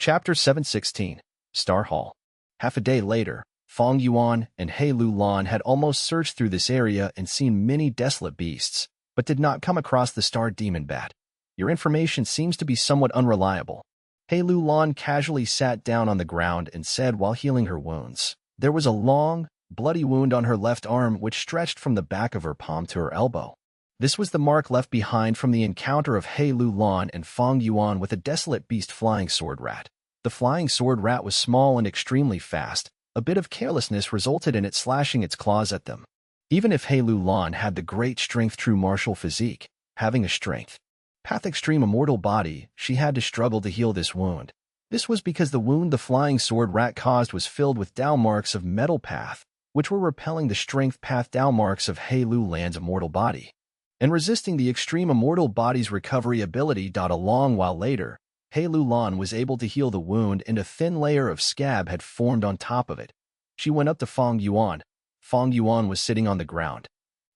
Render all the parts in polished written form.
Chapter 716, Star Hall. Half a day later, Fang Yuan and He Lulan had almost searched through this area and seen many desolate beasts, but did not come across the star demon bat. Your information seems to be somewhat unreliable. He Lulan casually sat down on the ground and said while healing her wounds. There was a long, bloody wound on her left arm which stretched from the back of her palm to her elbow. This was the mark left behind from the encounter of He Lulan and Fang Yuan with a desolate beast flying sword rat. The flying sword rat was small and extremely fast. A bit of carelessness resulted in it slashing its claws at them. Even if He Lulan had the great strength true martial physique, having a strength path extreme immortal body, she had to struggle to heal this wound. This was because the wound the flying sword rat caused was filled with Dao marks of metal path, which were repelling the strength path Dao marks of He Lulan's immortal body, and resisting the extreme immortal body's recovery ability. A long while later, He Lulan was able to heal the wound and a thin layer of scab had formed on top of it. She went up to Fang Yuan. Fang Yuan was sitting on the ground,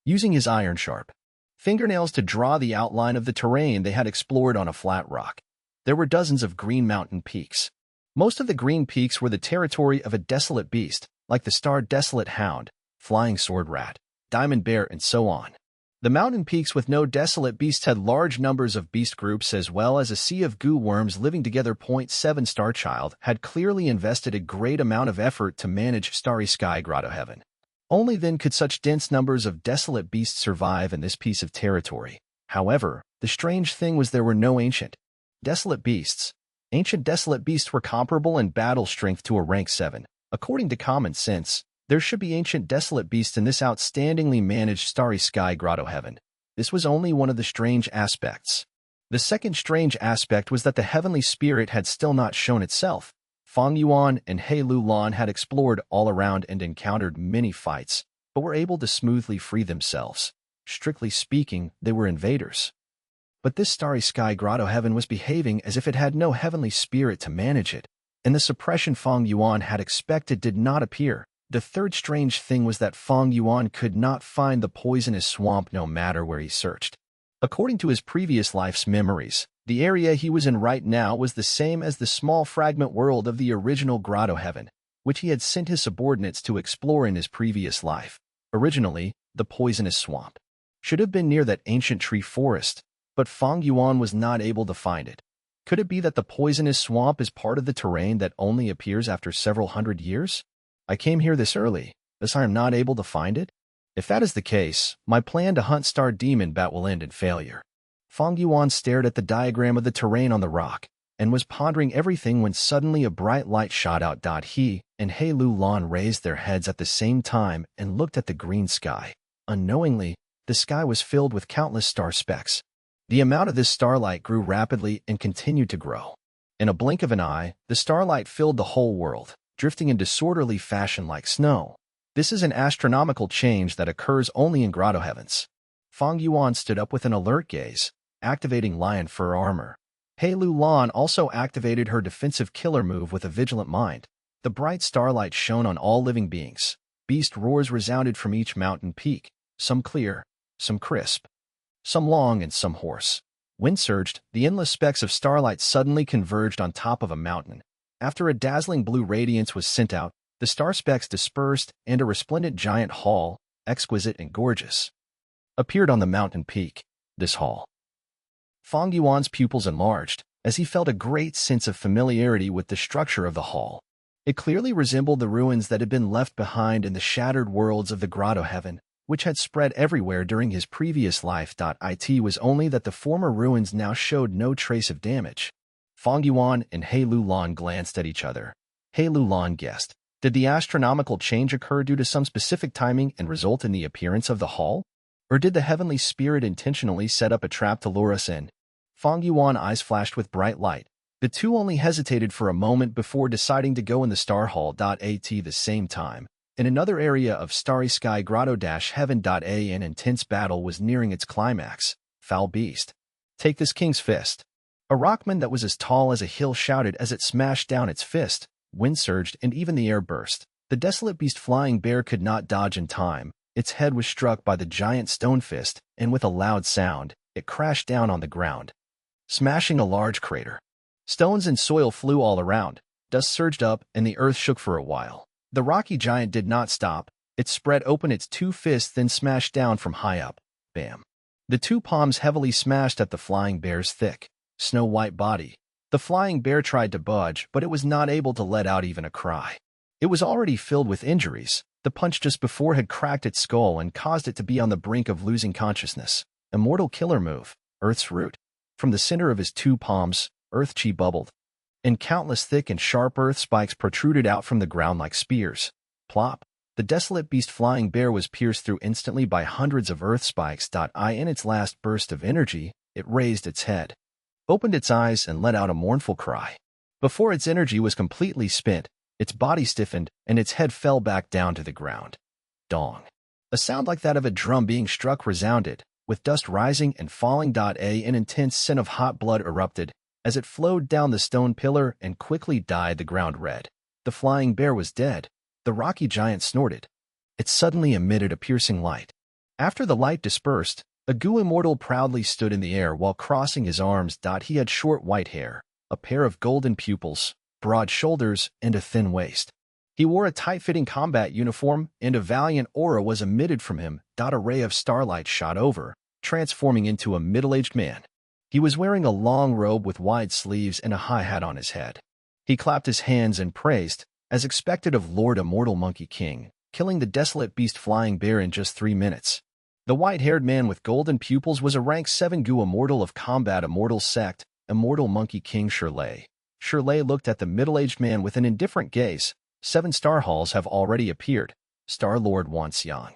using his iron-sharp fingernails to draw the outline of the terrain they had explored on a flat rock. There were dozens of green mountain peaks. Most of the green peaks were the territory of a desolate beast, like the star desolate hound, flying sword rat, diamond bear, and so on. The mountain peaks with no desolate beasts had large numbers of beast groups as well as a sea of goo worms living together. 7 Star Child had clearly invested a great amount of effort to manage Starry Sky Grotto Heaven. Only then could such dense numbers of desolate beasts survive in this piece of territory. However, the strange thing was there were no ancient desolate beasts. Ancient desolate beasts were comparable in battle strength to a rank 7. According to common sense, there should be ancient desolate beasts in this outstandingly managed Starry Sky Grotto Heaven. This was only one of the strange aspects. The second strange aspect was that the heavenly spirit had still not shown itself. Fang Yuan and He Lulan had explored all around and encountered many fights, but were able to smoothly free themselves. Strictly speaking, they were invaders. But this Starry Sky Grotto Heaven was behaving as if it had no heavenly spirit to manage it, and the suppression Fang Yuan had expected did not appear. The third strange thing was that Fang Yuan could not find the poisonous swamp no matter where he searched. According to his previous life's memories, the area he was in right now was the same as the small fragment world of the original Grotto Heaven, which he had sent his subordinates to explore in his previous life. Originally, the poisonous swamp should have been near that ancient tree forest, but Fang Yuan was not able to find it. Could it be that the poisonous swamp is part of the terrain that only appears after several hundred years? I came here this early, thus I am not able to find it? If that is the case, my plan to hunt Star Demon Bat will end in failure. Fang Yuan stared at the diagram of the terrain on the rock, and was pondering everything when suddenly a bright light shot out. He and He Lulan raised their heads at the same time and looked at the green sky. Unknowingly, the sky was filled with countless star specks. The amount of this starlight grew rapidly and continued to grow. In a blink of an eye, the starlight filled the whole world, drifting in disorderly fashion like snow. This is an astronomical change that occurs only in Grotto Heavens. Fang Yuan stood up with an alert gaze, activating lion fur armor. He Lulan also activated her defensive killer move with a vigilant mind. The bright starlight shone on all living beings. Beast roars resounded from each mountain peak, some clear, some crisp, some long and some hoarse. Wind surged, the endless specks of starlight suddenly converged on top of a mountain. After a dazzling blue radiance was sent out, the star specks dispersed and a resplendent giant hall, exquisite and gorgeous, appeared on the mountain peak. This hall. Fang Yuan's pupils enlarged, as he felt a great sense of familiarity with the structure of the hall. It clearly resembled the ruins that had been left behind in the shattered worlds of the Grotto Heaven, which had spread everywhere during his previous life. It was only that the former ruins now showed no trace of damage. Fang Yuan and He Lulan glanced at each other. He Lulan guessed. Did the astronomical change occur due to some specific timing and result in the appearance of the hall? Or did the heavenly spirit intentionally set up a trap to lure us in? Fang Yuan's eyes flashed with bright light. The two only hesitated for a moment before deciding to go in the Star Hall. At the same time, in another area of Starry Sky Grotto Heaven. An intense battle was nearing its climax. Foul beast. Take this king's fist. A rockman that was as tall as a hill shouted as it smashed down its fist. Wind surged and even the air burst. The desolate beast flying bear could not dodge in time. Its head was struck by the giant stone fist, and with a loud sound, it crashed down on the ground, smashing a large crater. Stones and soil flew all around. Dust surged up, and the earth shook for a while. The rocky giant did not stop. It spread open its two fists, then smashed down from high up. Bam! The two palms heavily smashed at the flying bear's thick, snow-white body. The flying bear tried to budge, but it was not able to let out even a cry. It was already filled with injuries. The punch just before had cracked its skull and caused it to be on the brink of losing consciousness. Immortal killer move, Earth's root. From the center of his two palms, Earth Chi bubbled, and countless thick and sharp earth spikes protruded out from the ground like spears. Plop! The desolate beast flying bear was pierced through instantly by hundreds of earth spikes. In its last burst of energy, it raised its head, opened its eyes, and let out a mournful cry. Before its energy was completely spent, its body stiffened, and its head fell back down to the ground. Dong! A sound like that of a drum being struck resounded, with dust rising and falling. An intense scent of hot blood erupted as it flowed down the stone pillar and quickly dyed the ground red. The flying bear was dead. The rocky giant snorted. It suddenly emitted a piercing light. After the light dispersed, a Gu immortal proudly stood in the air while crossing his arms. He had short white hair, a pair of golden pupils, broad shoulders, and a thin waist. He wore a tight-fitting combat uniform, and a valiant aura was emitted from him. A ray of starlight shot over, transforming into a middle-aged man. He was wearing a long robe with wide sleeves and a high hat on his head. He clapped his hands and praised, as expected of Lord Immortal Monkey King, killing the desolate beast flying bear in just 3 minutes. The white-haired man with golden pupils was a rank 7 Gu immortal of Combat Immortal Sect, Immortal Monkey King Shirley. Shirley looked at the middle-aged man with an indifferent gaze. 7 star halls have already appeared. Star-Lord Wan Xiang.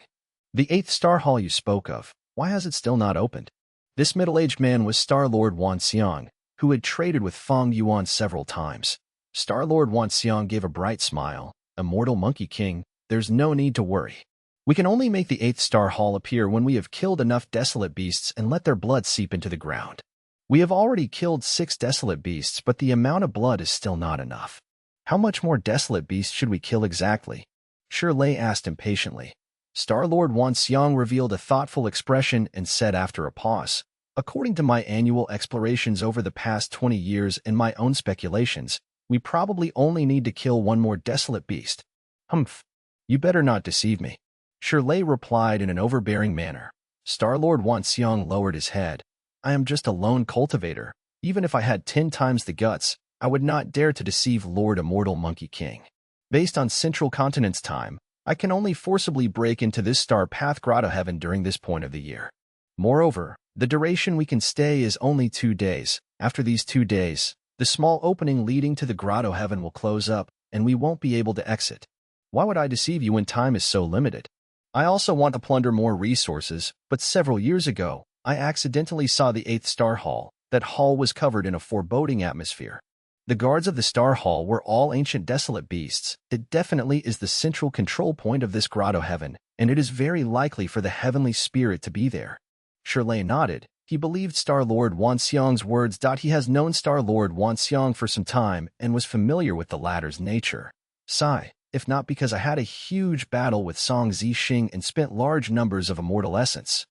The 8th star hall you spoke of, why has it still not opened? This middle-aged man was Star-Lord Wan Xiang, who had traded with Fang Yuan several times. Star-Lord Wan Xiang gave a bright smile. Immortal Monkey King, there's no need to worry. We can only make the 8th star hall appear when we have killed enough desolate beasts and let their blood seep into the ground. We have already killed 6 desolate beasts, but the amount of blood is still not enough. How much more desolate beasts should we kill exactly? Shirley asked impatiently. Star-Lord Wan Xiang revealed a thoughtful expression and said after a pause, according to my annual explorations over the past 20 years and my own speculations, we probably only need to kill 1 more desolate beast. Humph. You better not deceive me. Shirley replied in an overbearing manner. Star-Lord Wan Xiang lowered his head. I am just a lone cultivator. Even if I had 10 times the guts, I would not dare to deceive Lord Immortal Monkey King. Based on Central Continent's time, I can only forcibly break into this star path grotto heaven during this point of the year. Moreover, the duration we can stay is only 2 days. After these 2 days, the small opening leading to the grotto heaven will close up, and we won't be able to exit. Why would I deceive you when time is so limited? I also want to plunder more resources, but several years ago, I accidentally saw the 8th star hall. That hall was covered in a foreboding atmosphere. The guards of the star hall were all ancient desolate beasts. It definitely is the central control point of this grotto heaven, and it is very likely for the heavenly spirit to be there. Shirley nodded. He believed Star-Lord Wan Xiang's words. He has known Star-Lord Wan Xiang for some time and was familiar with the latter's nature. Sigh, if not because I had a huge battle with Song Zixing and spent large numbers of immortal essence,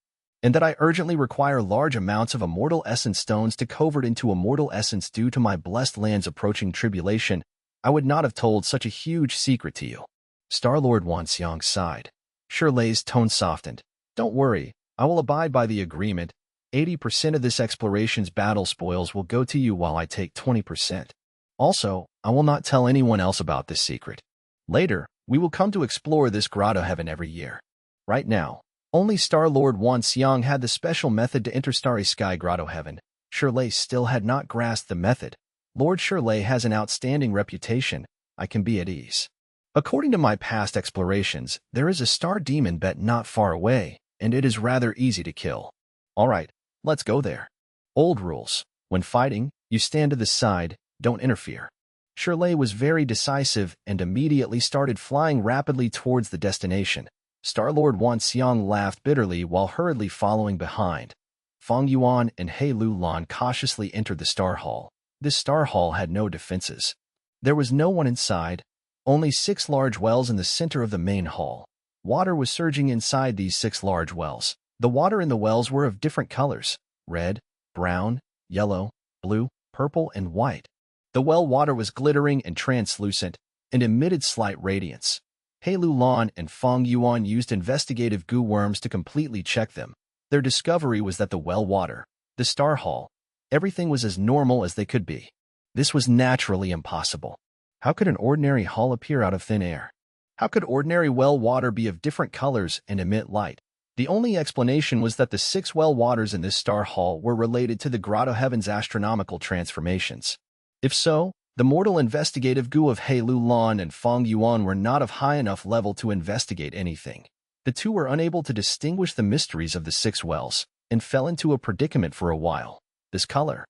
and that I urgently require large amounts of immortal essence stones to convert into immortal essence due to my blessed land's approaching tribulation, I would not have told such a huge secret to you. Star-Lord Wan Xiang sighed. Shirley's tone softened. Don't worry, I will abide by the agreement. 80% of this exploration's battle spoils will go to you while I take 20%. Also, I will not tell anyone else about this secret. Later, we will come to explore this grotto heaven every year. Right now, only Star-Lord Wan Xiang had the special method to enter Starry Sky Grotto Heaven. Shirley still had not grasped the method. Lord Shirley has an outstanding reputation. I can be at ease. According to my past explorations, there is a star demon bet not far away, and it is rather easy to kill. All right, let's go there. Old rules. When fighting, you stand to the side, don't interfere. Shirley was very decisive and immediately started flying rapidly towards the destination. Star-Lord Wan Xiang laughed bitterly while hurriedly following behind. Fang Yuan and He Lulan cautiously entered the Star Hall. This Star Hall had no defenses. There was no one inside, only 6 large wells in the center of the main hall. Water was surging inside these 6 large wells. The water in the wells were of different colors: red, brown, yellow, blue, purple, and white. The well water was glittering and translucent and emitted slight radiance. He Lulan and Fang Yuan used investigative goo worms to completely check them. Their discovery was that the well water, the star hall, everything was as normal as they could be. This was naturally impossible. How could an ordinary hall appear out of thin air? How could ordinary well water be of different colors and emit light? The only explanation was that the 6 well waters in this star hall were related to the grotto heaven's astronomical transformations. If so, the mortal investigative goo of He Lulan and Fang Yuan were not of high enough level to investigate anything. The two were unable to distinguish the mysteries of the 6 wells and fell into a predicament for a while. This color?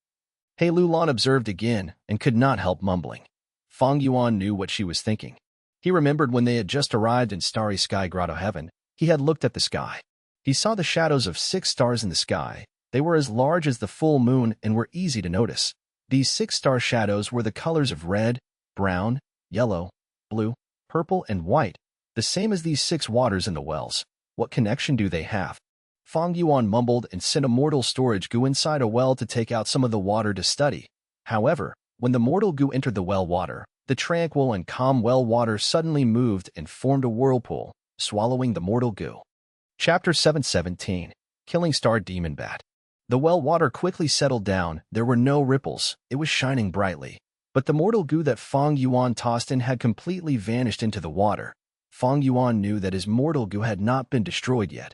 He Lulan observed again and could not help mumbling. Fang Yuan knew what she was thinking. He remembered when they had just arrived in Starry Sky Grotto Heaven, he had looked at the sky. He saw the shadows of 6 stars in the sky. They were as large as the full moon and were easy to notice. These 6 star shadows were the colors of red, brown, yellow, blue, purple, and white, the same as these 6 waters in the wells. What connection do they have? Fang Yuan mumbled and sent a mortal storage goo inside a well to take out some of the water to study. However, when the mortal goo entered the well water, the tranquil and calm well water suddenly moved and formed a whirlpool, swallowing the mortal goo. Chapter 717. Killing Star Demon Bat. The well water quickly settled down. There were no ripples. It was shining brightly. But the mortal goo that Fang Yuan tossed in had completely vanished into the water. Fang Yuan knew that his mortal goo had not been destroyed yet,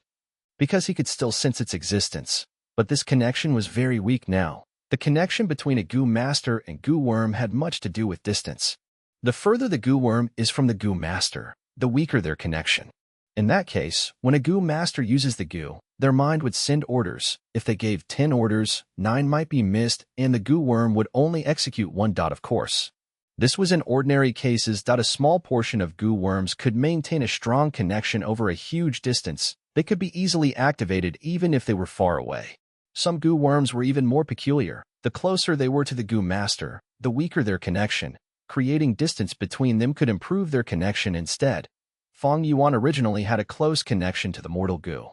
because he could still sense its existence. But this connection was very weak now. The connection between a goo master and goo worm had much to do with distance. The further the goo worm is from the goo master, the weaker their connection. In that case, when a goo master uses the goo, their mind would send orders. If they gave 10 orders, 9 might be missed, and the goo worm would only execute 1. Of course. This was in ordinary cases. A small portion of goo worms could maintain a strong connection over a huge distance. They could be easily activated even if they were far away. Some goo worms were even more peculiar. The closer they were to the goo master, the weaker their connection. Creating distance between them could improve their connection instead. Fang Yuan originally had a close connection to the mortal goo.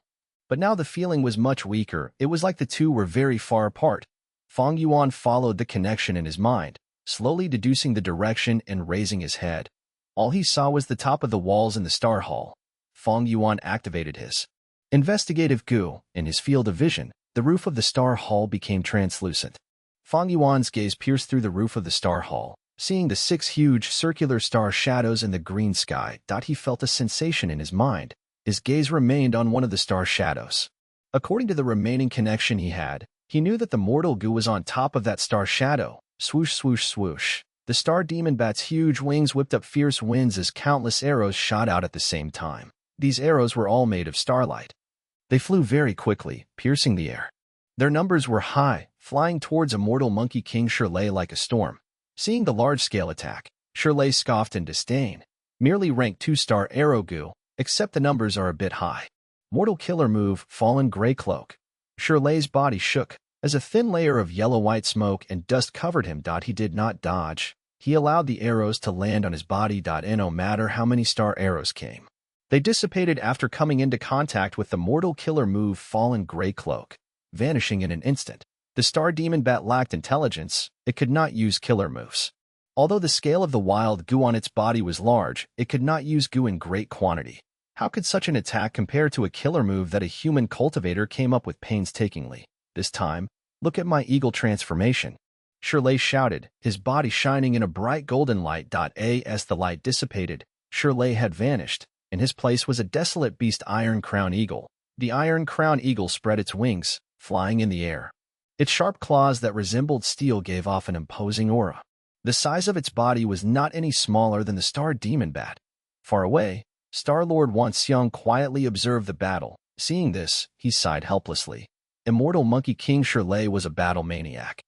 But now the feeling was much weaker. It was like the two were very far apart. Fang Yuan followed the connection in his mind, slowly deducing the direction and raising his head. All he saw was the top of the walls in the star hall. Fang Yuan activated his investigative goo. In his field of vision, the roof of the star hall became translucent. Fang Yuan's gaze pierced through the roof of the star hall, seeing the 6 huge circular star shadows in the green sky. He felt a sensation in his mind. His gaze remained on one of the star shadows. According to the remaining connection he had, he knew that the mortal goo was on top of that star shadow. Swoosh, swoosh, swoosh. The star demon bat's huge wings whipped up fierce winds as countless arrows shot out at the same time. These arrows were all made of starlight. They flew very quickly, piercing the air. Their numbers were high, flying towards a mortal monkey king Shirley like a storm. Seeing the large-scale attack, Shirley scoffed in disdain. Merely rank 2-star arrow goo, except the numbers are a bit high. Mortal killer move, fallen gray cloak. Shirley's body shook as a thin layer of yellow-white smoke and dust covered him. He did not dodge. He allowed the arrows to land on his body. No matter how many star arrows came, they dissipated after coming into contact with the mortal killer move, fallen gray cloak, vanishing in an instant. The star demon bat lacked intelligence. It could not use killer moves. Although the scale of the wild goo on its body was large, it could not use goo in great quantity. How could such an attack compare to a killer move that a human cultivator came up with painstakingly? This time, look at my eagle transformation. Shirley shouted, his body shining in a bright golden light. As the light dissipated, Shirley had vanished. In his place was a desolate beast, Iron Crown Eagle. The Iron Crown Eagle spread its wings, flying in the air. Its sharp claws that resembled steel gave off an imposing aura. The size of its body was not any smaller than the star demon bat. Far away, Star-Lord Wan Xiang quietly observed the battle. Seeing this, he sighed helplessly. Immortal Monkey King Shirley was a battle maniac.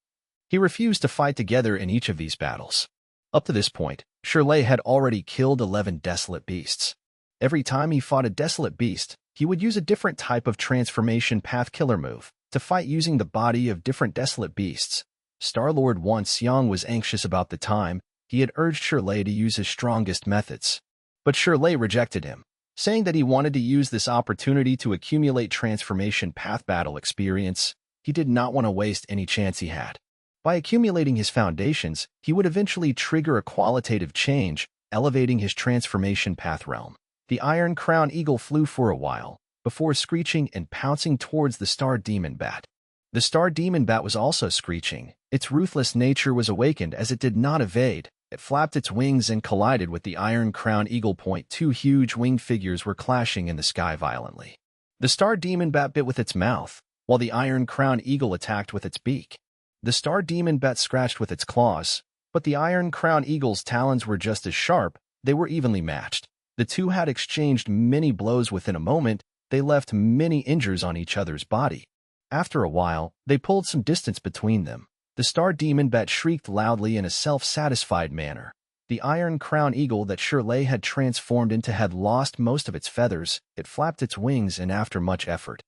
He refused to fight together in each of these battles. Up to this point, Shirley had already killed 11 desolate beasts. Every time he fought a desolate beast, he would use a different type of transformation path killer move to fight using the body of different desolate beasts. Star-Lord Wan Xiang was anxious about the time. He had urged Shirley to use his strongest methods. But Shirley rejected him, saying that he wanted to use this opportunity to accumulate transformation path battle experience. He did not want to waste any chance he had. By accumulating his foundations, he would eventually trigger a qualitative change, elevating his transformation path realm. The Iron Crown Eagle flew for a while, before screeching and pouncing towards the Star Demon Bat. The Star Demon Bat was also screeching. Its ruthless nature was awakened as it did not evade. It flapped its wings and collided with the Iron Crown Eagle. Two huge winged figures were clashing in the sky violently. The Star Demon Bat bit with its mouth, while the Iron Crown Eagle attacked with its beak. The Star Demon Bat scratched with its claws, but the Iron Crown Eagle's talons were just as sharp. They were evenly matched. The two had exchanged many blows. Within a moment, they left many injuries on each other's body. After a while, they pulled some distance between them. The Star Demon Bat shrieked loudly in a self-satisfied manner. The Iron Crown Eagle that Shirley had transformed into had lost most of its feathers. It flapped its wings, and after much effort,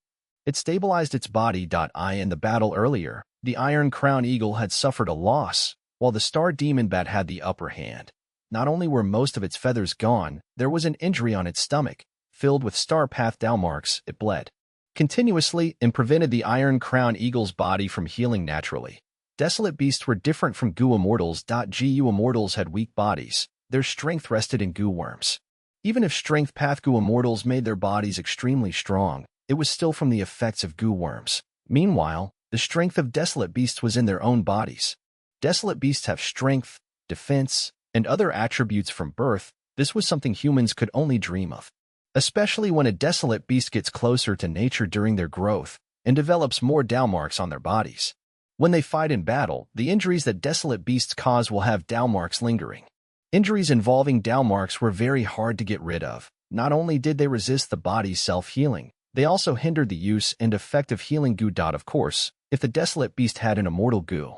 it stabilized its body. In the battle earlier, the Iron Crown Eagle had suffered a loss, while the Star Demon Bat had the upper hand. Not only were most of its feathers gone, there was an injury on its stomach, filled with star path down marks. It bled continuously and prevented the Iron Crown Eagle's body from healing naturally. Desolate beasts were different from goo immortals. Goo immortals had weak bodies. Their strength rested in goo worms. Even if strength path goo immortals made their bodies extremely strong, it was still from the effects of goo worms. Meanwhile, the strength of desolate beasts was in their own bodies. Desolate beasts have strength, defense, and other attributes from birth. This was something humans could only dream of. Especially when a desolate beast gets closer to nature during their growth and develops more marks on their bodies. When they fight in battle, the injuries that desolate beasts cause will have marks lingering. Injuries involving marks were very hard to get rid of. Not only did they resist the body's self-healing, they also hindered the use and effect of healing goo. Of course, if the desolate beast had an immortal goo,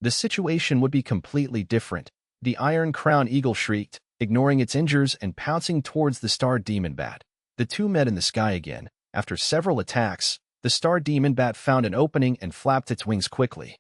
the situation would be completely different. The Iron Crown Eagle shrieked, ignoring its injuries and pouncing towards the Star Demon Bat. The two met in the sky again. After several attacks, the Star Demon Bat found an opening and flapped its wings quickly,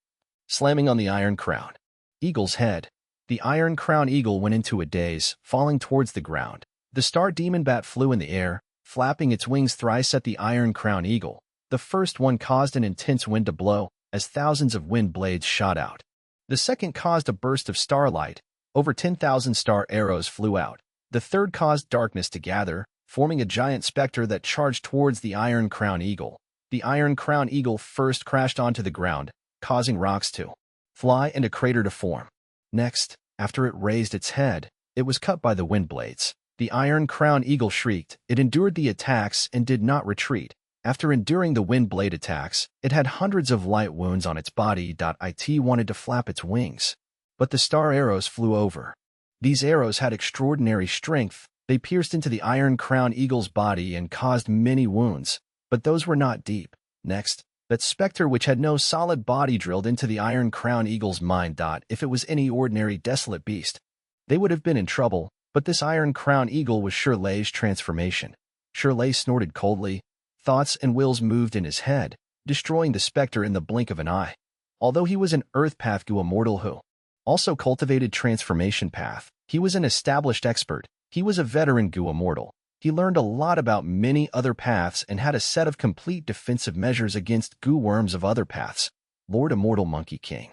slamming on the Iron Crown Eagle's head. The Iron Crown Eagle went into a daze, falling towards the ground. The Star Demon Bat flew in the air, flapping its wings thrice at the Iron Crown Eagle. The first one caused an intense wind to blow, as thousands of wind blades shot out. The second caused a burst of starlight. Over 10,000 star arrows flew out. The third caused darkness to gather, forming a giant specter that charged towards the Iron Crown Eagle. The Iron Crown Eagle first crashed onto the ground, causing rocks to fly and a crater to form. Next, after it raised its head, it was cut by the wind blades. The Iron Crown Eagle shrieked. It endured the attacks and did not retreat. After enduring the wind blade attacks, it had hundreds of light wounds on its body. It wanted to flap its wings, but the star arrows flew over. These arrows had extraordinary strength. They pierced into the Iron Crown Eagle's body and caused many wounds, but those were not deep. Next, that specter which had no solid body drilled into the Iron Crown Eagle's mind. If it was any ordinary desolate beast, they would have been in trouble, but this Iron Crown Eagle was Shirley's transformation. Shirley snorted coldly. Thoughts and wills moved in his head, destroying the specter in the blink of an eye. Although he was an Earth Path Goo immortal who also cultivated transformation path, he was an established expert. He was a veteran Goo immortal. He learned a lot about many other paths and had a set of complete defensive measures against goo worms of other paths. Lord Immortal Monkey King.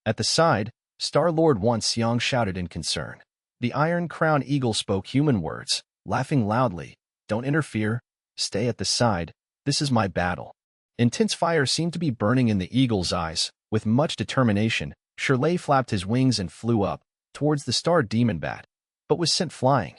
At the side, Star-Lord Wan Xiang shouted in concern. The Iron Crown Eagle spoke human words, laughing loudly. Don't interfere. Stay at the side. This is my battle. Intense fire seemed to be burning in the eagle's eyes. With much determination, Shirley flapped his wings and flew up towards the Star Demon Bat, but was sent flying.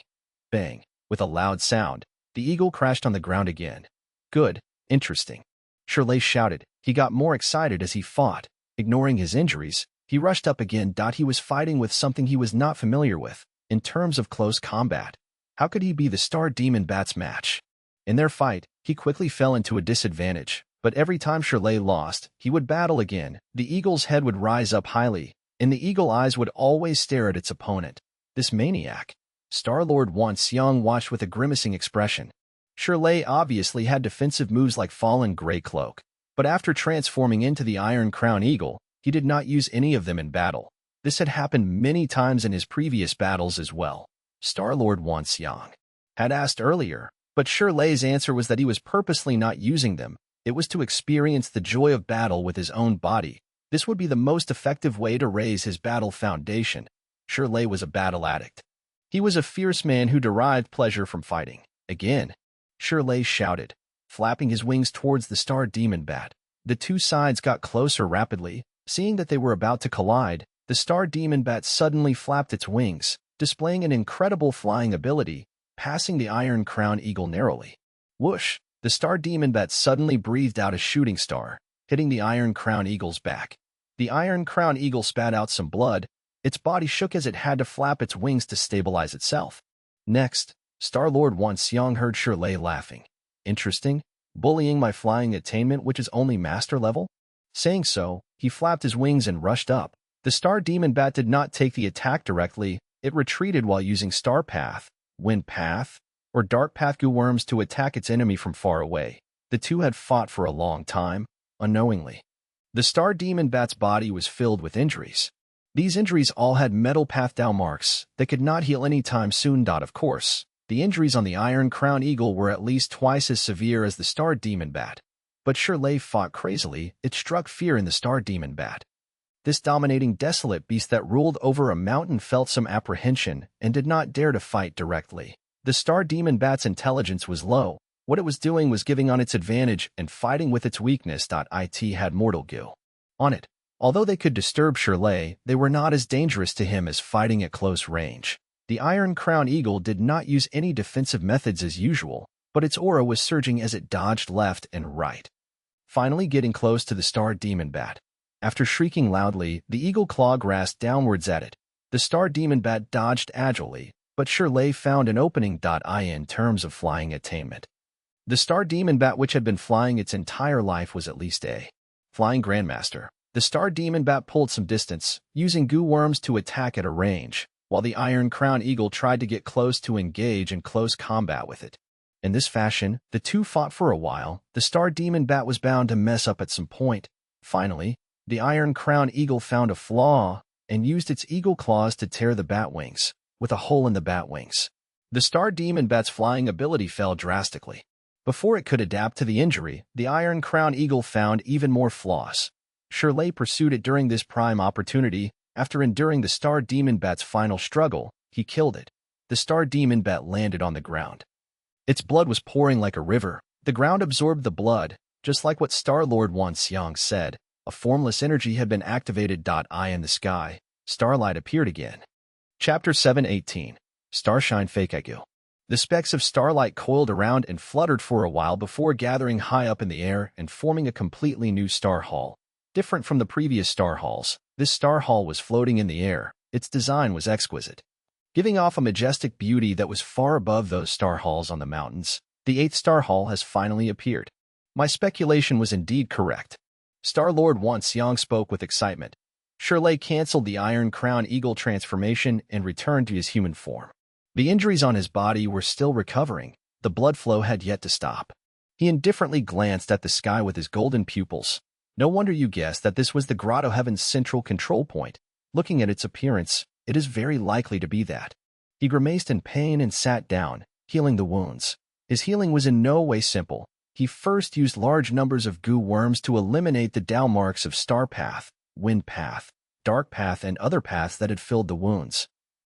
Bang! With a loud sound, the eagle crashed on the ground again. Good, interesting. Shirley shouted. He got more excited as he fought. Ignoring his injuries, he rushed up again. He was fighting with something he was not familiar with, in terms of close combat. How could he be the Star Demon Bat's match? In their fight, he quickly fell into a disadvantage, but every time Shirley lost, he would battle again. The eagle's head would rise up highly, and the eagle eyes would always stare at its opponent. This maniac. Star-Lord Wan Xiang watched with a grimacing expression. Shirley obviously had defensive moves like Fallen Grey Cloak, but after transforming into the Iron Crown Eagle, he did not use any of them in battle. This had happened many times in his previous battles as well. Star-Lord Wan Xiang had asked earlier, but Shirley's answer was that he was purposely not using them. It was to experience the joy of battle with his own body. This would be the most effective way to raise his battle foundation. Shirley was a battle addict. He was a fierce man who derived pleasure from fighting. Again, Shirley shouted, flapping his wings towards the star demon bat. The two sides got closer rapidly. Seeing that they were about to collide, the star demon bat suddenly flapped its wings, displaying an incredible flying ability, passing the Iron Crown Eagle narrowly. Whoosh! The star demon bat suddenly breathed out a shooting star, hitting the Iron Crown Eagle's back. The Iron Crown Eagle spat out some blood. Its body shook as it had to flap its wings to stabilize itself. Next, Star-Lord Wan Xiang heard Shirley laughing. Interesting, bullying my flying attainment which is only master level? Saying so, he flapped his wings and rushed up. The star demon bat did not take the attack directly. It retreated while using Star Path, Wind Path, or Dark Path goo worms to attack its enemy from far away. The two had fought for a long time, unknowingly. The star demon bat's body was filled with injuries. These injuries all had metal path down marks that could not heal anytime soon. Of course, the injuries on the Iron Crown Eagle were at least twice as severe as the star demon bat. But Shirley fought crazily. It struck fear in the star demon bat. This dominating desolate beast that ruled over a mountain felt some apprehension and did not dare to fight directly. The star demon bat's intelligence was low. What it was doing was giving on its advantage and fighting with its weakness. It had mortal goo on it. Although they could disturb Shirley, they were not as dangerous to him as fighting at close range. The Iron Crown Eagle did not use any defensive methods as usual, but its aura was surging as it dodged left and right. Finally getting close to the star demon bat. After shrieking loudly, the eagle claw grasped downwards at it. The star demon bat dodged agilely, but Shirley found an opening. In terms of flying attainment, the star demon bat, which had been flying its entire life, was at least a flying grandmaster. The star demon bat pulled some distance, using goo worms to attack at a range, while the Iron Crown Eagle tried to get close to engage in close combat with it. In this fashion, the two fought for a while. The star demon bat was bound to mess up at some point. Finally, the Iron Crown Eagle found a flaw and used its eagle claws to tear the bat wings, with a hole in the bat wings. The star demon bat's flying ability fell drastically. Before it could adapt to the injury, the Iron Crown Eagle found even more flaws. Shirley pursued it during this prime opportunity. After enduring the star demon bat's final struggle, he killed it. The star demon bat landed on the ground. Its blood was pouring like a river. The ground absorbed the blood, just like what Star-Lord Wan Xiang said. A formless energy had been activated. In the sky, starlight appeared again. Chapter 7:18. Starshine Fake Egu. The specks of starlight coiled around and fluttered for a while before gathering high up in the air and forming a completely new star hall. Different from the previous star halls, this star hall was floating in the air. Its design was exquisite, giving off a majestic beauty that was far above those star halls on the mountains. The 8th star hall has finally appeared. My speculation was indeed correct. Star-Lord Wan Xiang spoke with excitement. Shirley canceled the Iron Crown Eagle transformation and returned to his human form. The injuries on his body were still recovering. The blood flow had yet to stop. He indifferently glanced at the sky with his golden pupils. No wonder you guessed that this was the Grotto Heaven's central control point. Looking at its appearance, it is very likely to be that. He grimaced in pain and sat down, healing the wounds. His healing was in no way simple. He first used large numbers of goo worms to eliminate the down marks of Star Path, Wind Path, Dark Path, and other paths that had filled the wounds.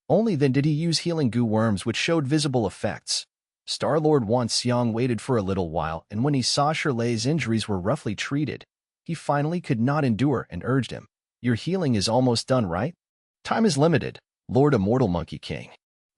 Only then did he use healing goo worms which showed visible effects. Star-Lord Wan Xiang waited for a little while, and when he saw Shirley's injuries were roughly treated, he finally could not endure and urged him. Your healing is almost done, right? Time is limited, Lord Immortal Monkey King.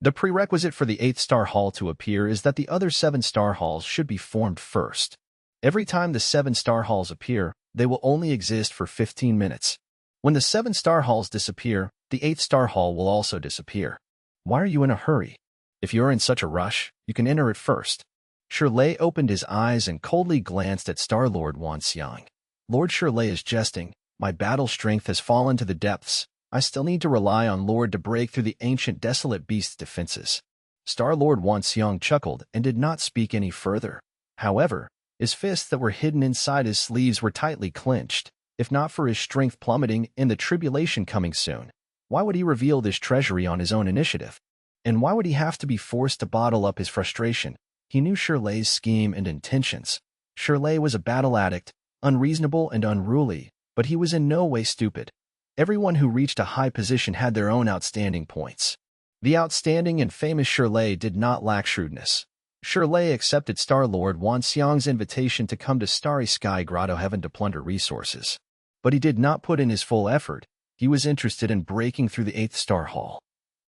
The prerequisite for the 8th star hall to appear is that the other 7 star halls should be formed first. Every time the 7 star halls appear, they will only exist for 15 minutes. When the 7 star halls disappear, the 8th star hall will also disappear. Why are you in a hurry? If you're in such a rush, you can enter it first. Shirley opened his eyes and coldly glanced at Star-Lord Wan Xiang. Lord Shirley is jesting. My battle strength has fallen to the depths. I still need to rely on Lord to break through the ancient desolate beast's defenses. Star-Lord Wan Xiang chuckled and did not speak any further. However, his fists that were hidden inside his sleeves were tightly clenched. If not for his strength plummeting and the tribulation coming soon, why would he reveal this treasury on his own initiative? And why would he have to be forced to bottle up his frustration? He knew Shirley's scheme and intentions. Shirley was a battle addict, unreasonable and unruly. But he was in no way stupid. Everyone who reached a high position had their own outstanding points. The outstanding and famous Shirley did not lack shrewdness. Shirley accepted Star-Lord Wan Xiang's invitation to come to Starry Sky Grotto Heaven to plunder resources. But he did not put in his full effort. He was interested in breaking through the 8th Star Hall.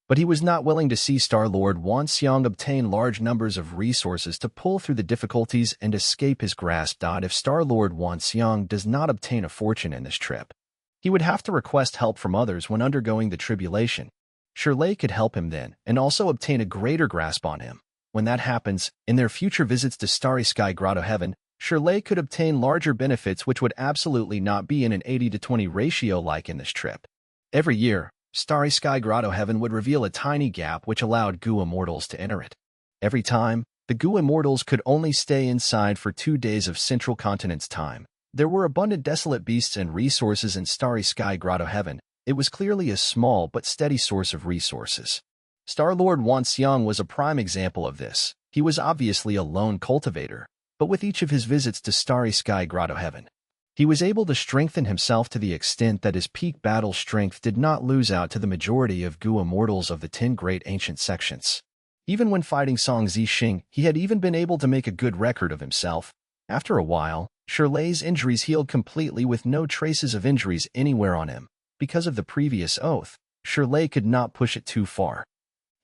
But he was not willing to see Star-Lord Wan Xiang obtain large numbers of resources to pull through the difficulties and escape his grasp. If Star-Lord Wan Xiang does not obtain a fortune in this trip, he would have to request help from others when undergoing the tribulation. Shirley could help him then and also obtain a greater grasp on him. When that happens, in their future visits to Starry Sky Grotto Heaven, Shirley could obtain larger benefits which would absolutely not be in an 80-to-20 ratio like in this trip. Every year, Starry Sky Grotto Heaven would reveal a tiny gap which allowed Gu Immortals to enter it. Every time, the Gu Immortals could only stay inside for 2 days of Central Continent's time. There were abundant desolate beasts and resources in Starry Sky Grotto Heaven. It was clearly a small but steady source of resources. Star-Lord Wan Xiang was a prime example of this. He was obviously a lone cultivator, but with each of his visits to Starry Sky Grotto Heaven, he was able to strengthen himself to the extent that his peak battle strength did not lose out to the majority of Gu Immortals of the 10 great ancient sections. Even when fighting Song Zixing, he had even been able to make a good record of himself. After a while, Shirley's injuries healed completely with no traces of injuries anywhere on him. Because of the previous oath, Shirley could not push it too far.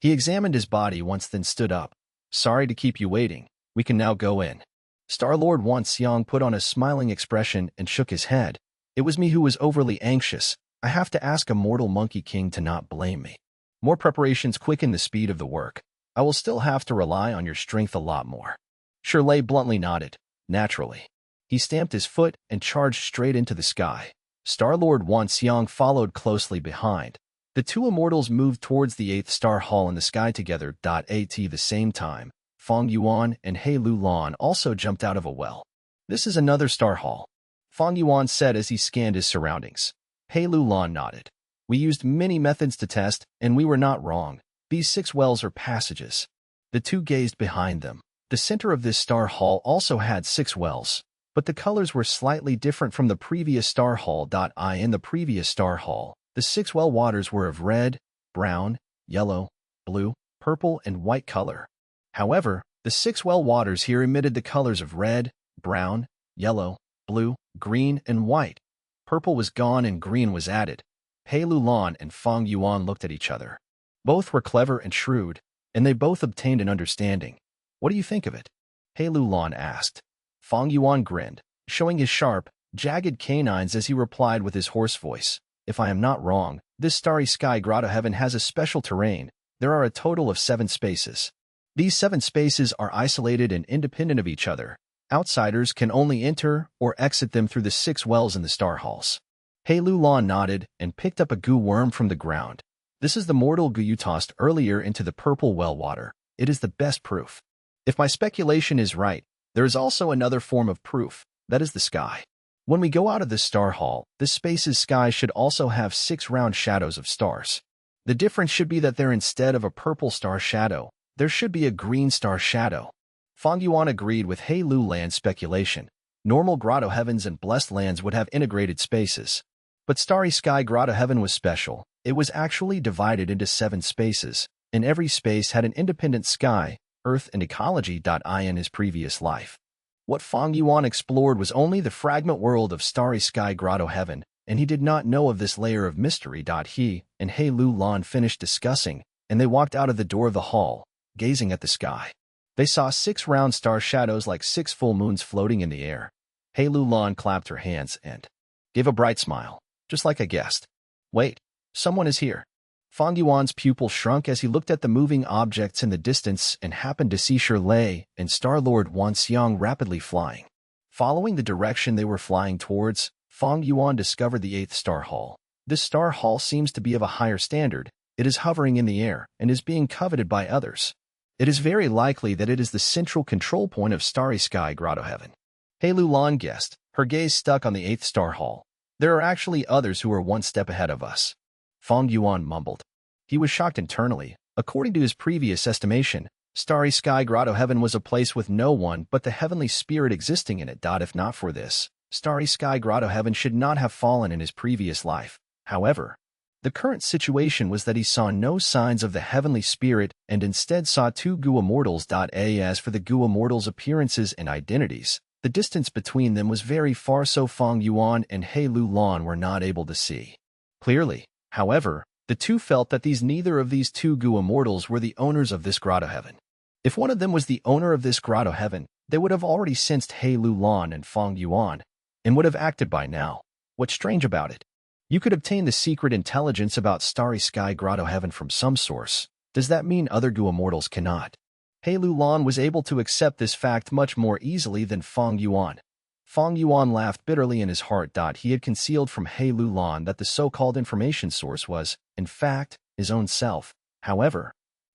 He examined his body once then stood up. "Sorry to keep you waiting. We can now go in." Star-Lord Wan Xiang put on a smiling expression and shook his head. "It was me who was overly anxious. I have to ask a mortal Monkey King to not blame me. More preparations quicken the speed of the work. I will still have to rely on your strength a lot more." Shirley bluntly nodded. Naturally. He stamped his foot and charged straight into the sky. Star-Lord Wan Xiang followed closely behind. The two immortals moved towards the 8th Star Hall in the sky together. At the same time, Fang Yuan and He Lulan also jumped out of a well. "This is another Star Hall," Fang Yuan said as he scanned his surroundings. He Lulan nodded. "We used many methods to test, and we were not wrong. These 6 wells are passages." The two gazed behind them. The center of this Star Hall also had 6 wells, but the colors were slightly different from the previous Star Hall. In the previous Star Hall, the 6 well waters were of red, brown, yellow, blue, purple, and white color. However, the 6 well waters here emitted the colors of red, brown, yellow, blue, green, and white. Purple was gone and green was added. He Lulan and Fang Yuan looked at each other. Both were clever and shrewd, and they both obtained an understanding. "What do you think of it?" He Lulan asked. Fang Yuan grinned, showing his sharp, jagged canines as he replied with his hoarse voice. "If I am not wrong, this Starry Sky Grotto Heaven has a special terrain. There are a total of 7 spaces. These 7 spaces are isolated and independent of each other. Outsiders can only enter or exit them through the 6 wells in the Star Halls." He Lulan nodded and picked up a goo worm from the ground. "This is the mortal goo you tossed earlier into the purple well water. It is the best proof. If my speculation is right, there is also another form of proof. That is the sky. When we go out of this Star Hall, this space's sky should also have 6 round shadows of stars. The difference should be that there instead of a purple star shadow, there should be a green star shadow." Fang Yuan agreed with He Lulan's speculation. Normal Grotto Heavens and Blessed Lands would have integrated spaces. But Starry Sky Grotto Heaven was special. It was actually divided into 7 spaces, and every space had an independent sky, earth, and ecology. In his previous life, what Fang Yuan explored was only the fragment world of Starry Sky Grotto Heaven, and he did not know of this layer of mystery. He and He Lulan finished discussing, and they walked out of the door of the hall, gazing at the sky. They saw 6 round star shadows like 6 full moons floating in the air. He Lulan clapped her hands and gave a bright smile, just like I guessed. "Wait, someone is here." Fang Yuan's pupil shrunk as he looked at the moving objects in the distance and happened to see Shirley and Star-Lord Wan Xiang rapidly flying. Following the direction they were flying towards, Fang Yuan discovered the 8th Star Hall. This Star Hall seems to be of a higher standard. It is hovering in the air and is being coveted by others. It is very likely that it is the central control point of Starry Sky Grotto Heaven. He Lulan guessed, her gaze stuck on the 8th Star Hall. "There are actually others who are 1 step ahead of us," Fang Yuan mumbled. He was shocked internally. According to his previous estimation, Starry Sky Grotto Heaven was a place with no one but the heavenly spirit existing in it. If not for this, Starry Sky Grotto Heaven should not have fallen in his previous life. However, the current situation was that he saw no signs of the heavenly spirit and instead saw two Gua mortals. As for the Gua mortals' appearances and identities, the distance between them was very far, so Fang Yuan and He Lu Lan were not able to see clearly. However, the two felt that neither of these two Gua mortals were the owners of this grotto heaven. If one of them was the owner of this grotto heaven, they would have already sensed He Lu Lan and Fang Yuan, and would have acted by now. What's strange about it? You could obtain the secret intelligence about Starry Sky Grotto Heaven from some source. Does that mean other Gua mortals cannot? He Lu Lan was able to accept this fact much more easily than Fang Yuan. Fang Yuan laughed bitterly in his heart. He had concealed from He Lu Lan that the so-called information source was, in fact, his own self. However,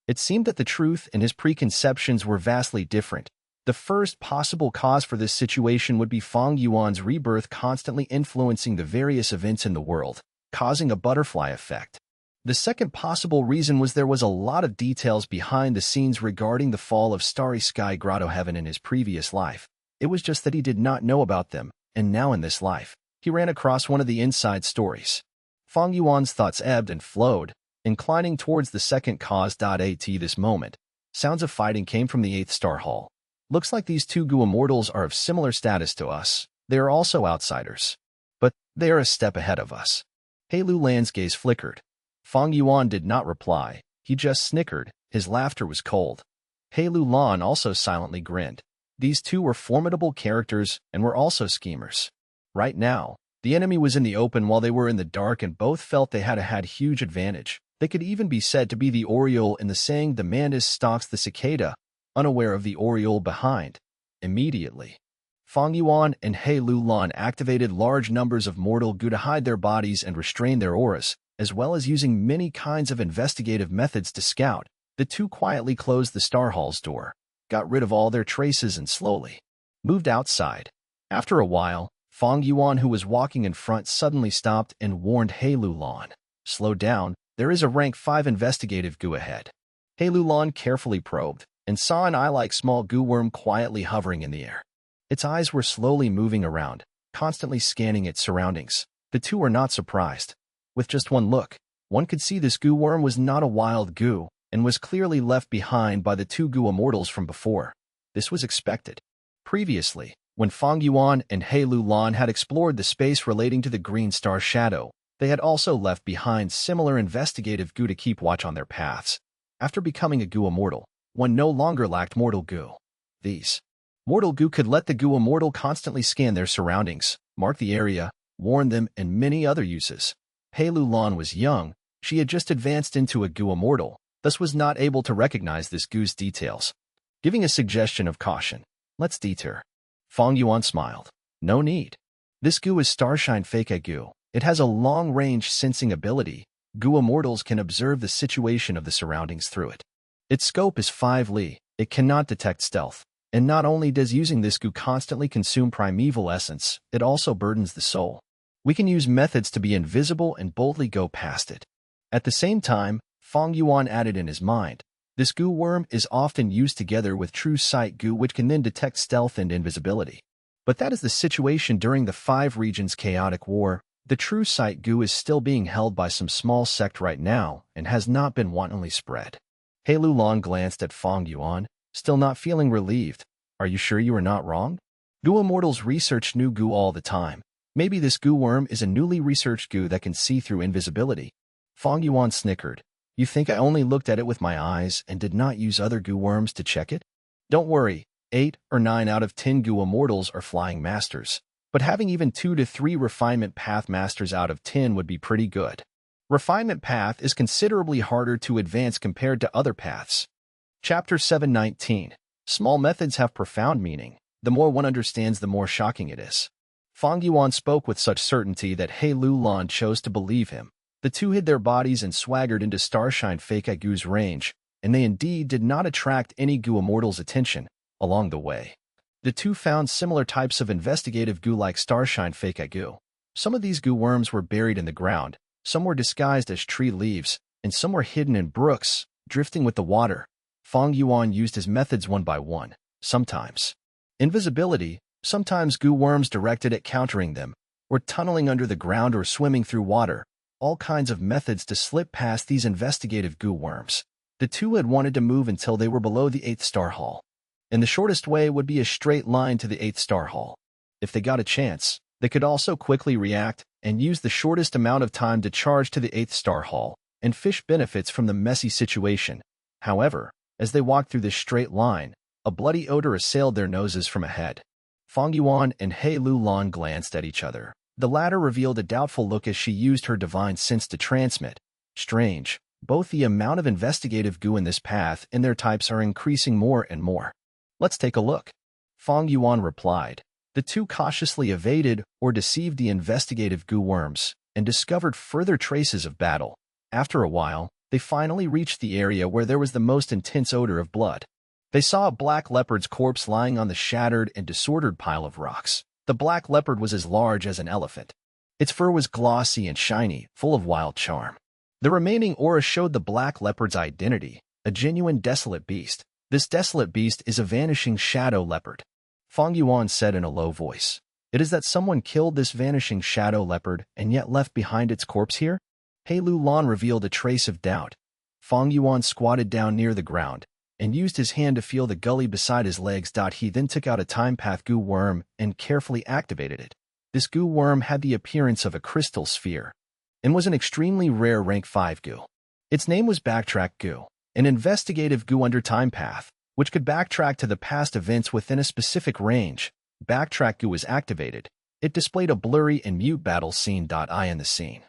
it seemed that the truth and his preconceptions were vastly different. The first possible cause for this situation would be Fang Yuan's rebirth constantly influencing the various events in the world, causing a butterfly effect. The second possible reason was there was a lot of details behind the scenes regarding the fall of Starry Sky Grotto Heaven in his previous life. It was just that he did not know about them, and now in this life, he ran across one of the inside stories. Fang Yuan's thoughts ebbed and flowed, inclining towards the second cause. At this moment, sounds of fighting came from the 8th Star Hall. Looks like these two Gua mortals are of similar status to us. They are also outsiders. But they are a step ahead of us. He Lu Lan's gaze flickered. Fang Yuan did not reply. He just snickered. His laughter was cold. He Lu Lan also silently grinned. These two were formidable characters and were also schemers. Right now, the enemy was in the open while they were in the dark, and both felt they had huge advantage. They could even be said to be the Oriole in the saying, "The mantis stalks the cicada," unaware of the Oriole behind. Immediately, Fang Yuan and He Lu Lan activated large numbers of mortal goo to hide their bodies and restrain their auras, as well as using many kinds of investigative methods to scout. The two quietly closed the Star Hall's door, got rid of all their traces, and slowly moved outside. After a while, Fang Yuan, who was walking in front, suddenly stopped and warned He Lu Lan, "Slow down, there is a rank 5 investigative goo ahead." He Lu Lan carefully probed, and saw an eye-like small goo worm quietly hovering in the air. Its eyes were slowly moving around, constantly scanning its surroundings. The two were not surprised. With just one look, one could see this goo worm was not a wild goo, and was clearly left behind by the two Gua mortals from before. This was expected. Previously, when Fang Yuan and He Lu Lan had explored the space relating to the Green Star Shadow, they had also left behind similar investigative goo to keep watch on their paths. After becoming a Gua mortal, one no longer lacked mortal goo. These mortal goo could let the Gua mortal constantly scan their surroundings, mark the area, warn them, and many other uses. He Lu Lan was young. She had just advanced into a Gua mortal, thus was not able to recognize this goo's details. Giving a suggestion of caution, "Let's deter." Fang Yuan smiled. "No need. This goo is Starshine Fake Goo. It has a long-range sensing ability. Gua mortals can observe the situation of the surroundings through it. Its scope is 5 li. It cannot detect stealth. And not only does using this goo constantly consume primeval essence, it also burdens the soul. We can use methods to be invisible and boldly go past it." At the same time, Fang Yuan added in his mind, "This goo worm is often used together with true sight goo, which can then detect stealth and invisibility. But that is the situation during the 5 regions chaotic war. The true sight goo is still being held by some small sect right now and has not been wantonly spread." He Lu Lan glanced at Fang Yuan, still not feeling relieved. "Are you sure you are not wrong? Gua mortals research new goo all the time. Maybe this goo worm is a newly researched goo that can see through invisibility." Fang Yuan snickered. "You think I only looked at it with my eyes and did not use other goo worms to check it? Don't worry, 8 or 9 out of 10 Gua mortals are flying masters, but having even 2 to 3 refinement path masters out of 10 would be pretty good. Refinement path is considerably harder to advance compared to other paths." Chapter 719. Small methods have profound meaning. The more one understands, the more shocking it is. Fang Yuan spoke with such certainty that He Lu Lan chose to believe him. The two hid their bodies and swaggered into Starshine Fake Goo's range, and they indeed did not attract any Gua mortal's attention. Along the way, the two found similar types of investigative goo like Starshine Fake Goo. Some of these goo worms were buried in the ground, some were disguised as tree leaves, and some were hidden in brooks, drifting with the water. Fang Yuan used his methods one by one. Sometimes invisibility, sometimes goo worms directed at countering them, or tunneling under the ground or swimming through water, all kinds of methods to slip past these investigative goo worms. The two had wanted to move until they were below the 8th star hall, and the shortest way would be a straight line to the 8th star hall. If they got a chance, they could also quickly react and use the shortest amount of time to charge to the 8th star hall and fish benefits from the messy situation. However, as they walked through this straight line, a bloody odor assailed their noses from ahead. Fang Yuan and He Lulan glanced at each other. The latter revealed a doubtful look as she used her divine sense to transmit. Strange, both the amount of investigative goo in this path and their types are increasing more and more. Let's take a look. Fang Yuan replied. The two cautiously evaded or deceived the investigative goo worms and discovered further traces of battle. After a while, they finally reached the area where there was the most intense odor of blood. They saw a black leopard's corpse lying on the shattered and disordered pile of rocks. The black leopard was as large as an elephant. Its fur was glossy and shiny, full of wild charm. The remaining aura showed the black leopard's identity, a genuine desolate beast. This desolate beast is a vanishing shadow leopard. Fang Yuan said in a low voice. It is that someone killed this vanishing shadow leopard and yet left behind its corpse here? He Lulan revealed a trace of doubt. Fang Yuan squatted down near the ground and used his hand to feel the gully beside his legs. He then took out a time path goo worm and carefully activated it. This goo worm had the appearance of a crystal sphere and was an extremely rare rank 5 goo. Its name was Backtrack Goo, an investigative goo under time path, which could backtrack to the past events within a specific range. Backtrack Goo was activated. It displayed a blurry and mute battle scene. In the scene,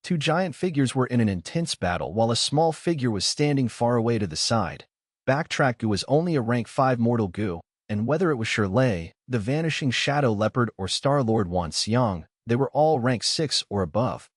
two giant figures were in an intense battle while a small figure was standing far away to the side. Backtrack Goo was only a rank 5 mortal goo, and whether it was Shirley, the vanishing shadow leopard, or Star-Lord Wan Xiang, they were all rank 6 or above.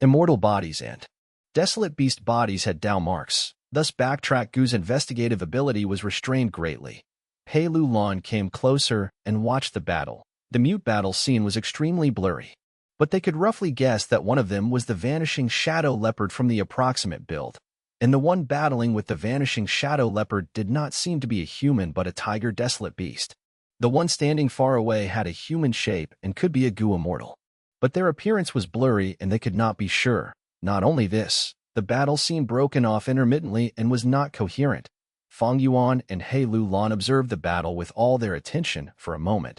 Immortal bodies and desolate beast bodies had Dao marks. Thus Backtrack Goo's investigative ability was restrained greatly. He Lulan came closer and watched the battle. The mute battle scene was extremely blurry, but they could roughly guess that one of them was the vanishing shadow leopard from the approximate build, and the one battling with the vanishing shadow leopard did not seem to be a human but a tiger desolate beast. The one standing far away had a human shape and could be a goo immortal, but their appearance was blurry and they could not be sure. Not only this, the battle seemed broken off intermittently and was not coherent. Fang Yuan and He Lulan observed the battle with all their attention for a moment.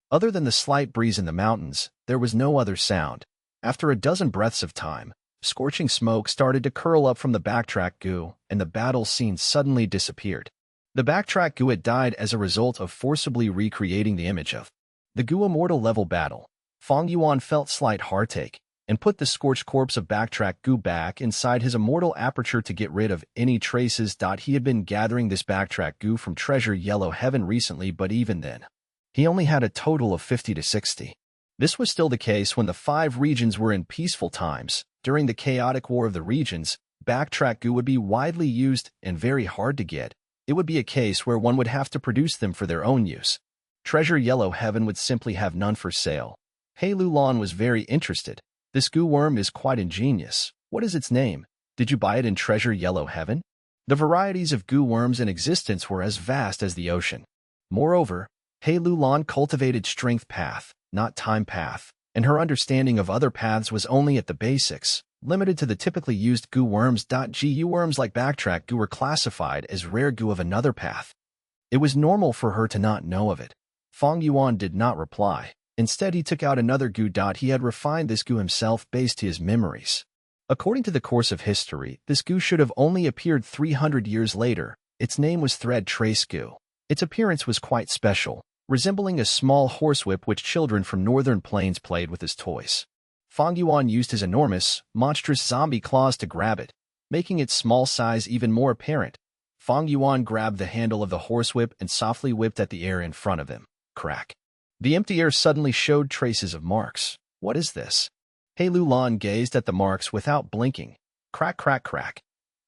Other than the slight breeze in the mountains, there was no other sound. After a dozen breaths of time, scorching smoke started to curl up from the Backtrack Goo, and the battle scene suddenly disappeared. The Backtrack Goo had died as a result of forcibly recreating the image of the Goo Immortal level battle. Fang Yuan felt slight heartache and put the scorched corpse of Backtrack Goo back inside his immortal aperture to get rid of any traces. He had been gathering this Backtrack Goo from Treasure Yellow Heaven recently, but even then, he only had a total of 50 to 60. This was still the case when the 5 regions were in peaceful times. During the chaotic war of the regions, Backtrack Goo would be widely used and very hard to get. It would be a case where one would have to produce them for their own use. Treasure Yellow Heaven would simply have none for sale. He Lulan was very interested. This goo worm is quite ingenious. What is its name? Did you buy it in Treasure Yellow Heaven? The varieties of goo worms in existence were as vast as the ocean. Moreover, He Lulan cultivated strength path, not time path, and her understanding of other paths was only at the basics, limited to the typically used goo worms. Goo worms like Backtrack Goo were classified as rare goo of another path. It was normal for her to not know of it. Fang Yuan did not reply. Instead, he took out another goo. He had refined this goo himself based on his memories. According to the course of history, this goo should have only appeared 300 years later. Its name was Thread Trace Goo. Its appearance was quite special, resembling a small horsewhip which children from northern plains played with as toys. Fang Yuan used his enormous, monstrous zombie claws to grab it, making its small size even more apparent. Fang Yuan grabbed the handle of the horsewhip and softly whipped at the air in front of him. Crack. The empty air suddenly showed traces of marks. What is this? He Lulan gazed at the marks without blinking. Crack, crack, crack.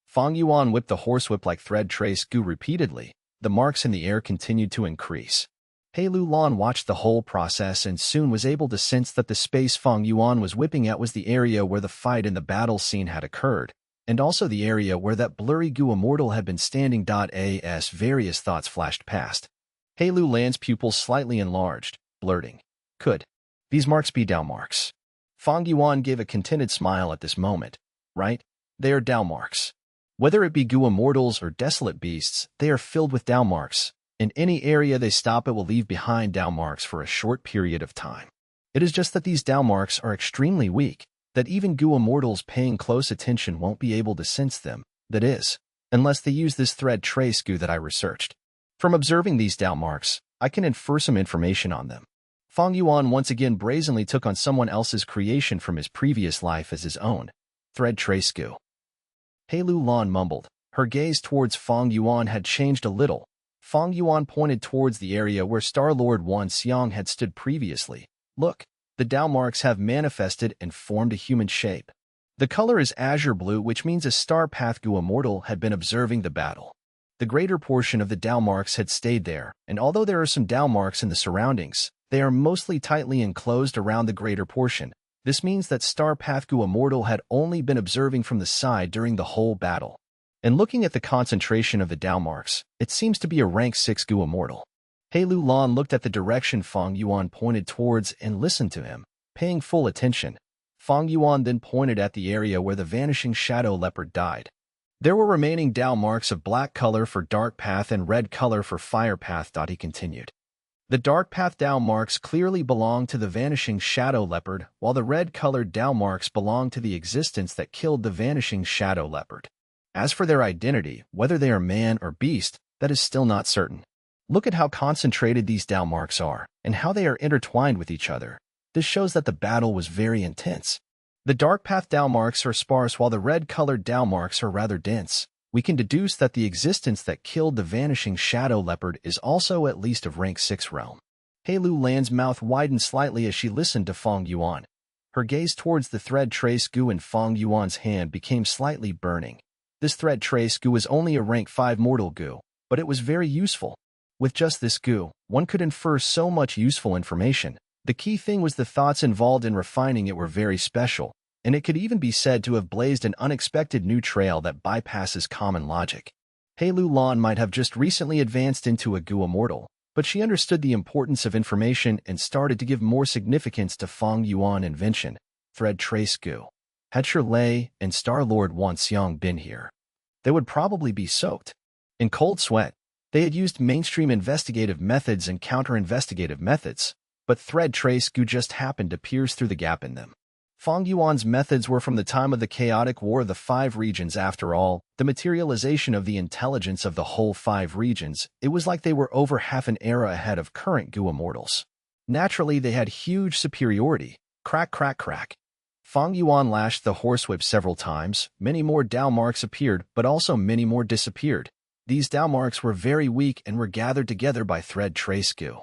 Fang Yuan whipped the horsewhip like Thread Trace Goo repeatedly. The marks in the air continued to increase. He Lulan watched the whole process and soon was able to sense that the space Fang Yuan was whipping at was the area where the fight in the battle scene had occurred, and also the area where that blurry goo immortal had been standing. As various thoughts flashed past, He Lulan's pupils slightly enlarged. blurting. Could these marks be Dao marks? Fang Yuan gave a contented smile at this moment. Right? They are Dao marks. Whether it be Gu immortals or desolate beasts, they are filled with Dao marks. In any area they stop it will leave behind Dao marks for a short period of time. It is just that these Dao marks are extremely weak, that even Gu immortals paying close attention won't be able to sense them, that is, unless they use this thread trace Gu that I researched. From observing these Dao marks, I can infer some information on them. Fang Yuan once again brazenly took on someone else's creation from his previous life as his own. Thread trace Gu. He Lu Lan mumbled. Her gaze towards Fang Yuan had changed a little. Fang Yuan pointed towards the area where Star-Lord Wan Xiang had stood previously. Look, the Dao marks have manifested and formed a human shape. The color is azure blue, which means a Star Path Gu immortal had been observing the battle. The greater portion of the Dao marks had stayed there, and although there are some Dao marks in the surroundings, they are mostly tightly enclosed around the greater portion. This means that Star Path Gu immortal had only been observing from the side during the whole battle. And looking at the concentration of the Dao marks, it seems to be a rank 6 Gu immortal. He Lu Lan looked at the direction Fang Yuan pointed towards and listened to him, paying full attention. Fang Yuan then pointed at the area where the vanishing shadow leopard died. There were remaining Dao marks of black color for dark path and red color for fire path. He continued. The dark path Dao marks clearly belong to the vanishing shadow leopard, while the red-colored Dao marks belong to the existence that killed the vanishing shadow leopard. As for their identity, whether they are man or beast, that is still not certain. Look at how concentrated these Dao marks are, and how they are intertwined with each other. This shows that the battle was very intense. The dark path Dao marks are sparse while the red-colored Dao marks are rather dense. We can deduce that the existence that killed the vanishing shadow leopard is also at least of rank 6 realm. He Lu Lan's mouth widened slightly as she listened to Fang Yuan. Her gaze towards the thread trace Gu in Fang Yuan's hand became slightly burning. This thread trace Gu is only a rank 5 mortal Gu, but it was very useful. With just this Gu, one could infer so much useful information. The key thing was the thoughts involved in refining it were very special, and it could even be said to have blazed an unexpected new trail that bypasses common logic. He Lu Lan might have just recently advanced into a Gu immortal, but she understood the importance of information and started to give more significance to Fang Yuan invention, thread trace Gu. Had Shirley and Star-Lord Wan Xiang been here, they would probably be soaked in cold sweat. They had used mainstream investigative methods and counter-investigative methods, but thread trace Gu just happened to pierce through the gap in them. Fang Yuan's methods were from the time of the chaotic war of the 5 regions. After all, the materialization of the intelligence of the whole 5 regions, it was like they were over half an era ahead of current Gu immortals. Naturally, they had huge superiority. Crack, crack, crack. Fang Yuan lashed the horsewhip several times. Many more Dao marks appeared, but also many more disappeared. These Dao marks were very weak and were gathered together by thread trace Gu,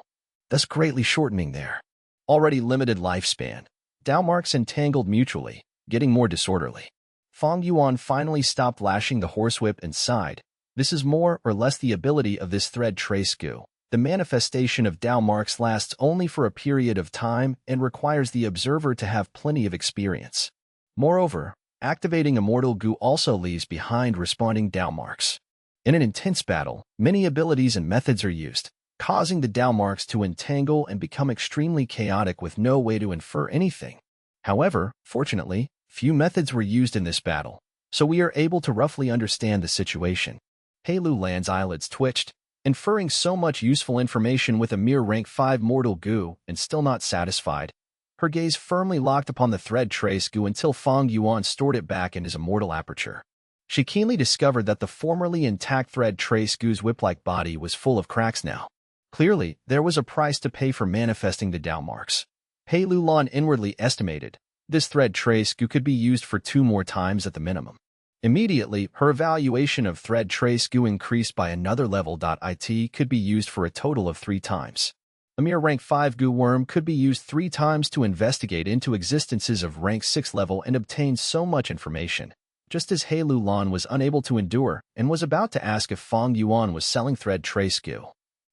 thus greatly shortening their already limited lifespan. Dao marks entangled mutually, getting more disorderly. Fang Yuan finally stopped lashing the horsewhip and sighed. This is more or less the ability of this thread trace Gu. The manifestation of Dao marks lasts only for a period of time and requires the observer to have plenty of experience. Moreover, activating immortal Gu also leaves behind responding Dao marks. In an intense battle, many abilities and methods are used, causing the Dao marks to entangle and become extremely chaotic with no way to infer anything. However, fortunately, few methods were used in this battle, so we are able to roughly understand the situation. He Lu Lan's eyelids twitched, inferring so much useful information with a mere rank 5 mortal Gu and still not satisfied. Her gaze firmly locked upon the thread trace Gu until Fang Yuan stored it back in his immortal aperture. She keenly discovered that the formerly intact thread trace Gu's whip-like body was full of cracks now. Clearly, there was a price to pay for manifesting the Dao marks. He Lu Lan inwardly estimated this thread trace Gu could be used for 2 more times at the minimum. Immediately, her evaluation of thread trace Gu increased by another level. It could be used for a total of 3 times. A mere rank 5 Gu worm could be used 3 times to investigate into existences of rank 6 level and obtain so much information. Just as He Lu Lan was unable to endure and was about to ask if Fang Yuan was selling thread trace Gu,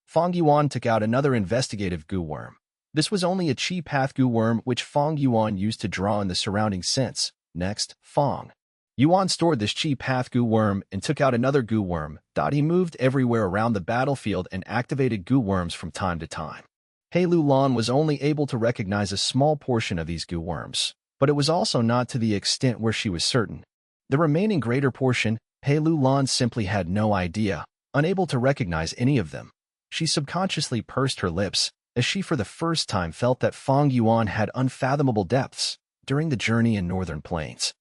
Fang Yuan took out another investigative Gu worm. This was only a Chi Path Gu worm which Fang Yuan used to draw in the surrounding sense. Next, Fang Yuan stored this Chi Path Gu worm and took out another Gu worm. He moved everywhere around the battlefield and activated Gu worms from time to time. He Lulan was only able to recognize a small portion of these goo worms, but it was also not to the extent where she was certain. The remaining greater portion, He Lulan simply had no idea, unable to recognize any of them. She subconsciously pursed her lips, as she for the first time felt that Fang Yuan had unfathomable depths during the journey in northern plains.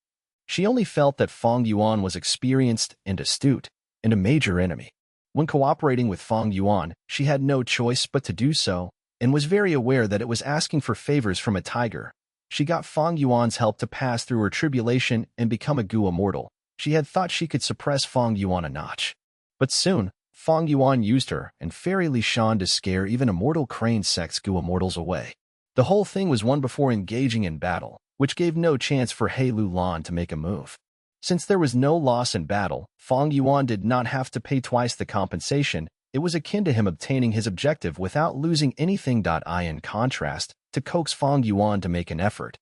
She only felt that Fang Yuan was experienced and astute, and a major enemy. When cooperating with Fang Yuan, she had no choice but to do so, and was very aware that it was asking for favors from a tiger. She got Fang Yuan's help to pass through her tribulation and become a goo immortal. She had thought she could suppress Fang Yuan a notch. But soon, Fang Yuan used her and Fairy Li Shan to scare even immortal crane sects goo immortals away. The whole thing was won before engaging in battle, which gave no chance for He Lulan to make a move. Since there was no loss in battle, Fang Yuan did not have to pay twice the compensation. It was akin to him obtaining his objective without losing anything. In contrast, to coax Fang Yuan to make an effort,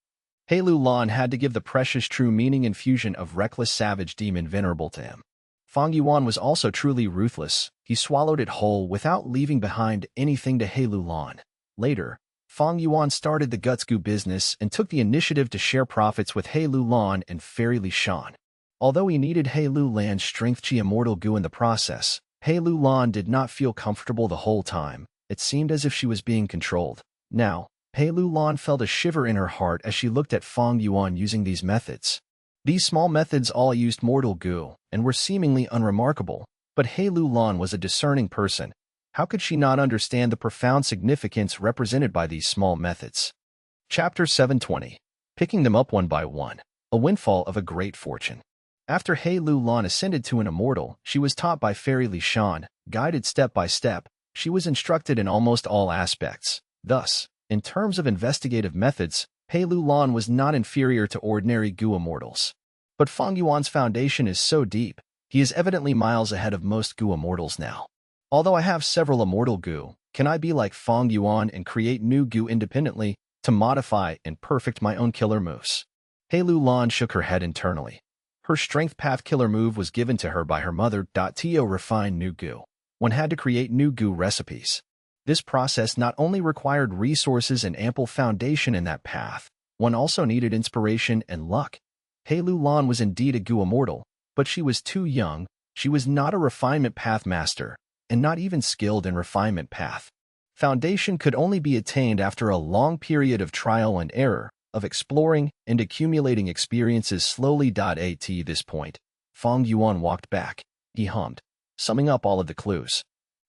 He Lulan had to give the precious true meaning infusion of reckless savage demon venerable to him. Fang Yuan was also truly ruthless. He swallowed it whole without leaving behind anything to He Lulan. Later, Fang Yuan started the Guts Goo business and took the initiative to share profits with He Lulan and Fairy Li Shan. Although he needed He Lulan's strength chi immortal goo in the process, He Lulan did not feel comfortable the whole time. It seemed as if she was being controlled. Now, He Lulan felt a shiver in her heart as she looked at Fang Yuan using these methods. These small methods all used mortal goo and were seemingly unremarkable, but He Lulan was a discerning person. How could she not understand the profound significance represented by these small methods? Chapter 720. Picking them up one by one. A windfall of a great fortune. After He Lulan ascended to an immortal, she was taught by Fairy Li Shan, guided step by step. She was instructed in almost all aspects. Thus, in terms of investigative methods, He Lulan was not inferior to ordinary goo immortals. But Fang Yuan's foundation is so deep, he is evidently miles ahead of most goo immortals now. Although I have several immortal goo, can I be like Fang Yuan and create new goo independently to modify and perfect my own killer moves? He Lulan shook her head internally. Her strength path killer move was given to her by her mother. To refine new goo. One had to create new goo recipes. This process not only required resources and ample foundation in that path, one also needed inspiration and luck. He Lulan was indeed a goo immortal, but she was too young. She was not a refinement path master, and not even skilled in refinement path. Foundation could only be attained after a long period of trial and error, of exploring and accumulating experiences slowly. At this point, Fang Yuan walked back. He hummed, summing up all of the clues.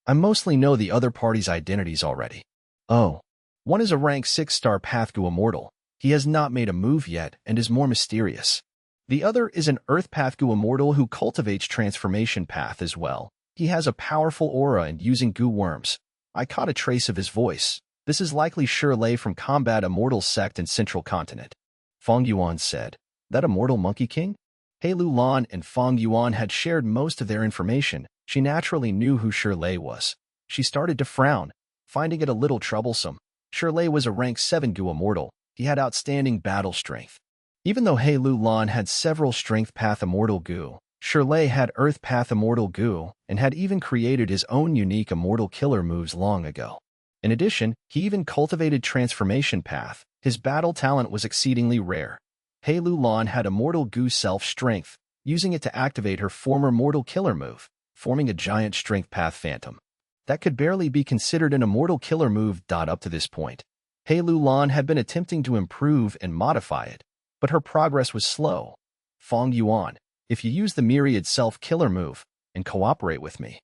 I mostly know the other party's identities already. Oh. One is a rank 6-star path goo immortal. He has not made a move yet and is more mysterious. The other is an earth path goo immortal who cultivates transformation path as well. He has a powerful aura and using goo worms. I caught a trace of his voice. This is likely Shirley from Combat Immortal Sect in Central Continent. Fang Yuan said. That Immortal Monkey King? He Lulan and Fang Yuan had shared most of their information. She naturally knew who Shirley was. She started to frown, finding it a little troublesome. Shirley was a rank 7 goo immortal. He had outstanding battle strength. Even though He Lulan had several strength path immortal goo, Shirley had earth path immortal goo and had even created his own unique immortal killer moves long ago. In addition, he even cultivated transformation path. His battle talent was exceedingly rare. He Lulan had immortal goo self-strength, using it to activate her former mortal killer move, forming a giant strength path phantom. That could barely be considered an immortal killer move. Up to this point, He Lulan had been attempting to improve and modify it, but her progress was slow. Fang Yuan, if you use the myriad self-killer move and cooperate with me,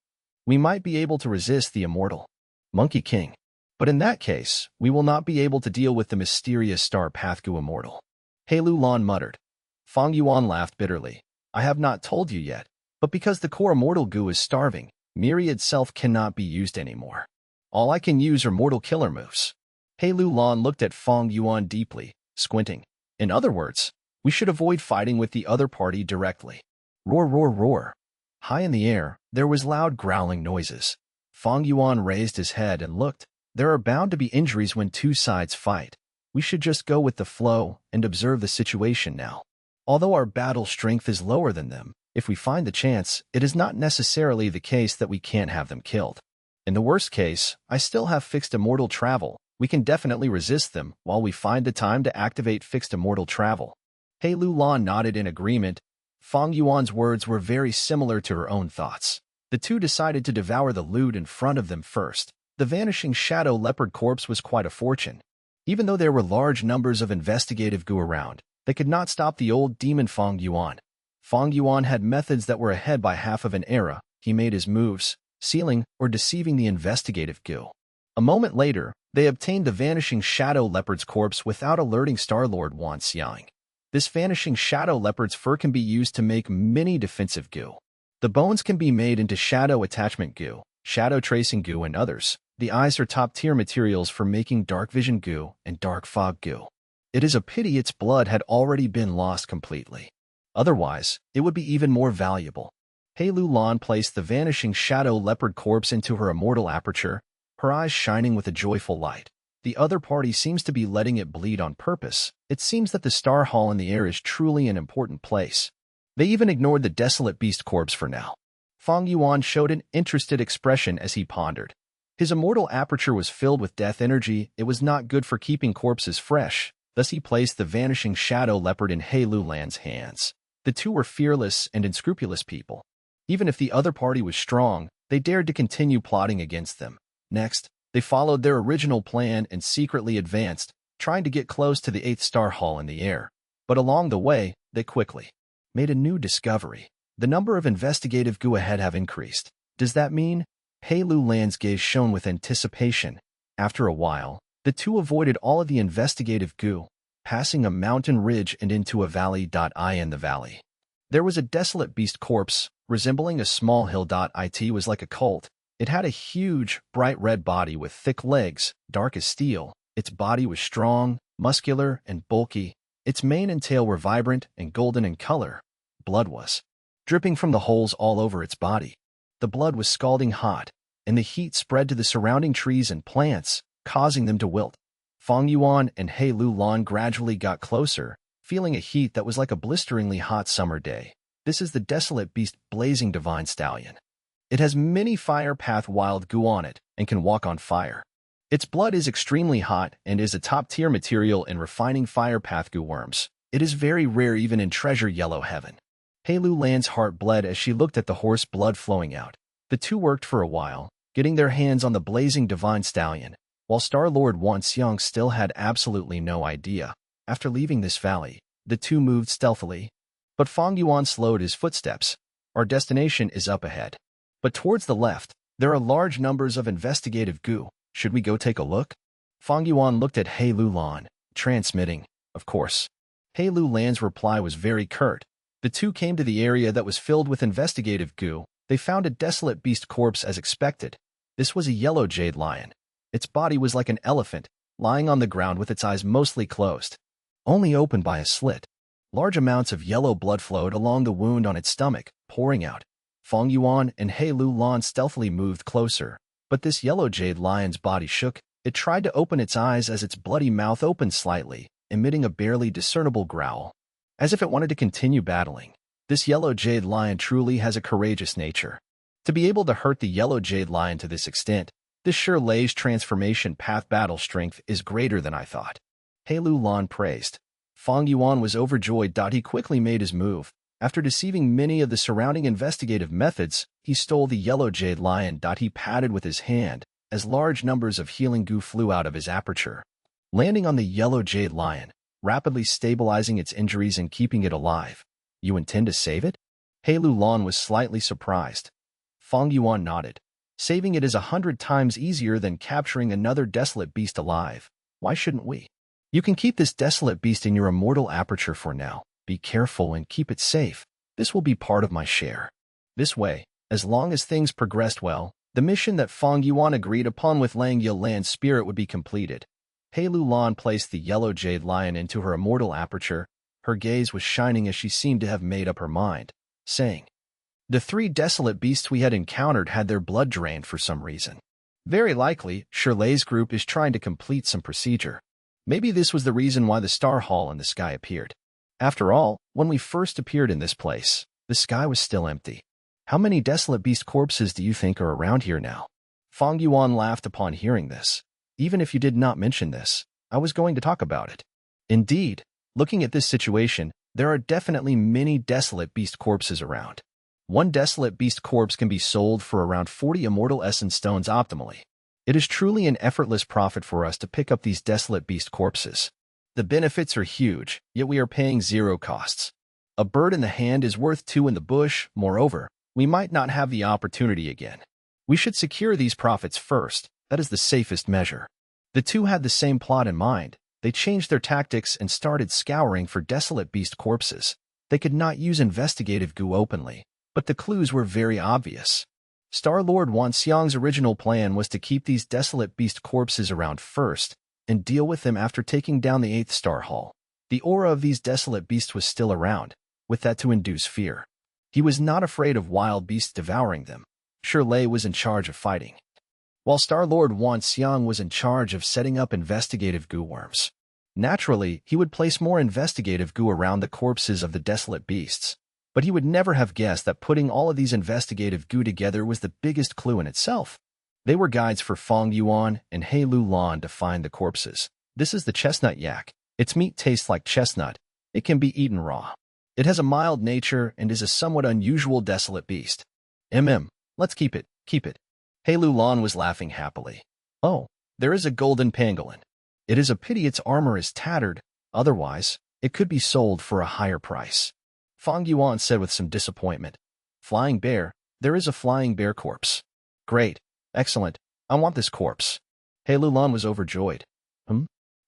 we might be able to resist the immortal Monkey King. But in that case, we will not be able to deal with the mysterious star path goo immortal. He Lulan muttered. Fang Yuan laughed bitterly. I have not told you yet, but because the core immortal goo is starving, myriad self cannot be used anymore. All I can use are mortal killer moves. He Lulan looked at Fang Yuan deeply, squinting. In other words, we should avoid fighting with the other party directly. Roar, roar, roar. High in the air, there was loud growling noises. Fang Yuan raised his head and looked. There are bound to be injuries when two sides fight. We should just go with the flow and observe the situation now. Although our battle strength is lower than them, if we find the chance, it is not necessarily the case that we can't have them killed. In the worst case, I still have fixed immortal travel. We can definitely resist them while we find the time to activate fixed immortal travel. He Lulan nodded in agreement. Fang Yuan's words were very similar to her own thoughts. The two decided to devour the loot in front of them first. The vanishing shadow leopard corpse was quite a fortune. Even though there were large numbers of investigative goo around, they could not stop the old demon Fang Yuan. Fang Yuan had methods that were ahead by half of an era. He made his moves, sealing or deceiving the investigative goo. A moment later, they obtained the vanishing shadow leopard's corpse without alerting Star-Lord Wan Xiang. This vanishing shadow leopard's fur can be used to make mini defensive goo. The bones can be made into shadow attachment goo, shadow tracing goo, and others. The eyes are top-tier materials for making dark vision goo and dark fog goo. It is a pity its blood had already been lost completely. Otherwise, it would be even more valuable. He Lulan placed the vanishing shadow leopard corpse into her immortal aperture, her eyes shining with a joyful light. The other party seems to be letting it bleed on purpose. It seems that the Star Hall in the air is truly an important place. They even ignored the desolate beast corpse for now. Fang Yuan showed an interested expression as he pondered. His immortal aperture was filled with death energy. It was not good for keeping corpses fresh. Thus he placed the vanishing shadow leopard in He Lulan's hands. The two were fearless and unscrupulous people. Even if the other party was strong, they dared to continue plotting against them. Next, they followed their original plan and secretly advanced, trying to get close to the 8th Star Hall in the air. But along the way, they quickly made a new discovery. The number of investigative goo ahead have increased. Does that mean? He Lulan's gaze shone with anticipation. After a while, the two avoided all of the investigative goo, passing a mountain ridge and into a valley. In the valley, there was a desolate beast corpse, resembling a small hill. It was like a cult. It had a huge, bright red body with thick legs, dark as steel. Its body was strong, muscular, and bulky. Its mane and tail were vibrant and golden in color. Blood was dripping from the holes all over its body. The blood was scalding hot, and the heat spread to the surrounding trees and plants, causing them to wilt. Fang Yuan and He Lulan gradually got closer, feeling a heat that was like a blisteringly hot summer day. This is the desolate beast blazing divine stallion. It has many fire path wild goo on it and can walk on fire. Its blood is extremely hot and is a top-tier material in refining fire path goo worms. It is very rare even in treasure yellow heaven. He Lulan's heart bled as she looked at the horse blood flowing out. The two worked for a while, getting their hands on the blazing divine stallion, while Star-Lord Wan Xiang still had absolutely no idea. After leaving this valley, the two moved stealthily, but Fang Yuan slowed his footsteps. Our destination is up ahead. But towards the left, there are large numbers of investigative goo. Should we go take a look? Fang Yuan looked at He Lulan, transmitting, of course. He Lulan's reply was very curt. The two came to the area that was filled with investigative goo. They found a desolate beast corpse as expected. This was a yellow jade lion. Its body was like an elephant, lying on the ground with its eyes mostly closed, only opened by a slit. Large amounts of yellow blood flowed along the wound on its stomach, pouring out. Fang Yuan and He Lulan stealthily moved closer, but this yellow jade lion's body shook. It tried to open its eyes as its bloody mouth opened slightly, emitting a barely discernible growl, as if it wanted to continue battling. This yellow jade lion truly has a courageous nature. To be able to hurt the yellow jade lion to this extent, this sure lays transformation path battle strength is greater than I thought. He Lulan praised. Fang Yuan was overjoyed. He quickly made his move. After deceiving many of the surrounding investigative methods, he stole the yellow jade lion. He patted with his hand, as large numbers of healing goo flew out of his aperture, landing on the yellow jade lion, rapidly stabilizing its injuries and keeping it alive. You intend to save it? He Lulan was slightly surprised. Fang Yuan nodded. Saving it is 100 times easier than capturing another desolate beast alive. Why shouldn't we? You can keep this desolate beast in your immortal aperture for now. Be careful and keep it safe. This will be part of my share. This way, as long as things progressed well, the mission that Fang Yuan agreed upon with Lang Yilan's spirit would be completed. He Lulan placed the yellow jade lion into her immortal aperture. Her gaze was shining as she seemed to have made up her mind, saying, "The 3 desolate beasts we had encountered had their blood drained for some reason. Very likely, Shirley's group is trying to complete some procedure. Maybe this was the reason why the Star Hall in the sky appeared. After all, when we first appeared in this place, the sky was still empty. How many desolate beast corpses do you think are around here now?" Fang Yuan laughed upon hearing this. Even if you did not mention this, I was going to talk about it. Indeed, looking at this situation, there are definitely many desolate beast corpses around. One desolate beast corpse can be sold for around 40 immortal essence stones optimally. It is truly an effortless profit for us to pick up these desolate beast corpses. The benefits are huge, yet we are paying zero costs. A bird in the hand is worth two in the bush. Moreover, we might not have the opportunity again. We should secure these profits first. That is the safest measure. The two had the same plot in mind. They changed their tactics and started scouring for desolate beast corpses. They could not use investigative goo openly, but the clues were very obvious. Star-Lord Wan Xiang's original plan was to keep these desolate beast corpses around first and deal with them after taking down the 8th Star Hall. The aura of these desolate beasts was still around, with that to induce fear. He was not afraid of wild beasts devouring them. Shirley was in charge of fighting, while Star-Lord Wan Xiang was in charge of setting up investigative goo worms. Naturally, he would place more investigative goo around the corpses of the desolate beasts, but he would never have guessed that putting all of these investigative goo together was the biggest clue in itself. They were guides for Fang Yuan and He Lulan to find the corpses. This is the chestnut yak. Its meat tastes like chestnut. It can be eaten raw. It has a mild nature and is a somewhat unusual desolate beast. Let's keep it. He Lulan was laughing happily. Oh, there is a golden pangolin. It is a pity its armor is tattered, otherwise, it could be sold for a higher price. Fang Yuan said with some disappointment. Flying bear, there is a flying bear corpse. Great, excellent, I want this corpse. He Lulan was overjoyed.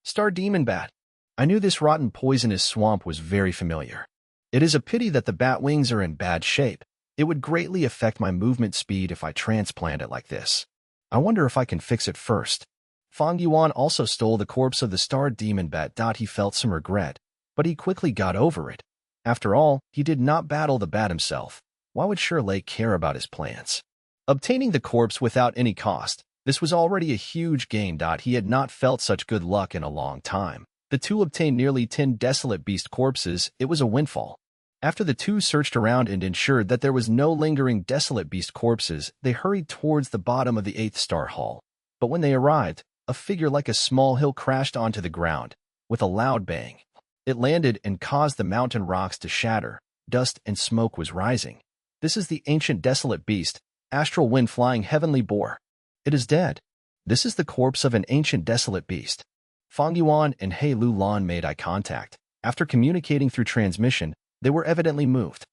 Star demon bat. I knew this rotten poisonous swamp was very familiar. It is a pity that the bat wings are in bad shape. It would greatly affect my movement speed if I transplant it like this. I wonder if I can fix it first. Fang Yuan also stole the corpse of the star demon bat. He felt some regret, but he quickly got over it. After all, he did not battle the bat himself. Why would Shirley care about his plans? Obtaining the corpse without any cost, this was already a huge gain. He had not felt such good luck in a long time. The two obtained nearly 10 desolate beast corpses. It was a windfall. After the two searched around and ensured that there was no lingering desolate beast corpses, they hurried towards the bottom of the 8th Star Hall. But when they arrived, a figure like a small hill crashed onto the ground. With a loud bang, it landed and caused the mountain rocks to shatter. Dust and smoke was rising. This is the ancient desolate beast, astral wind flying heavenly boar. It is dead. This is the corpse of an ancient desolate beast. Fang Yuan and He Lulan made eye contact. After communicating through transmission, they were evidently moved.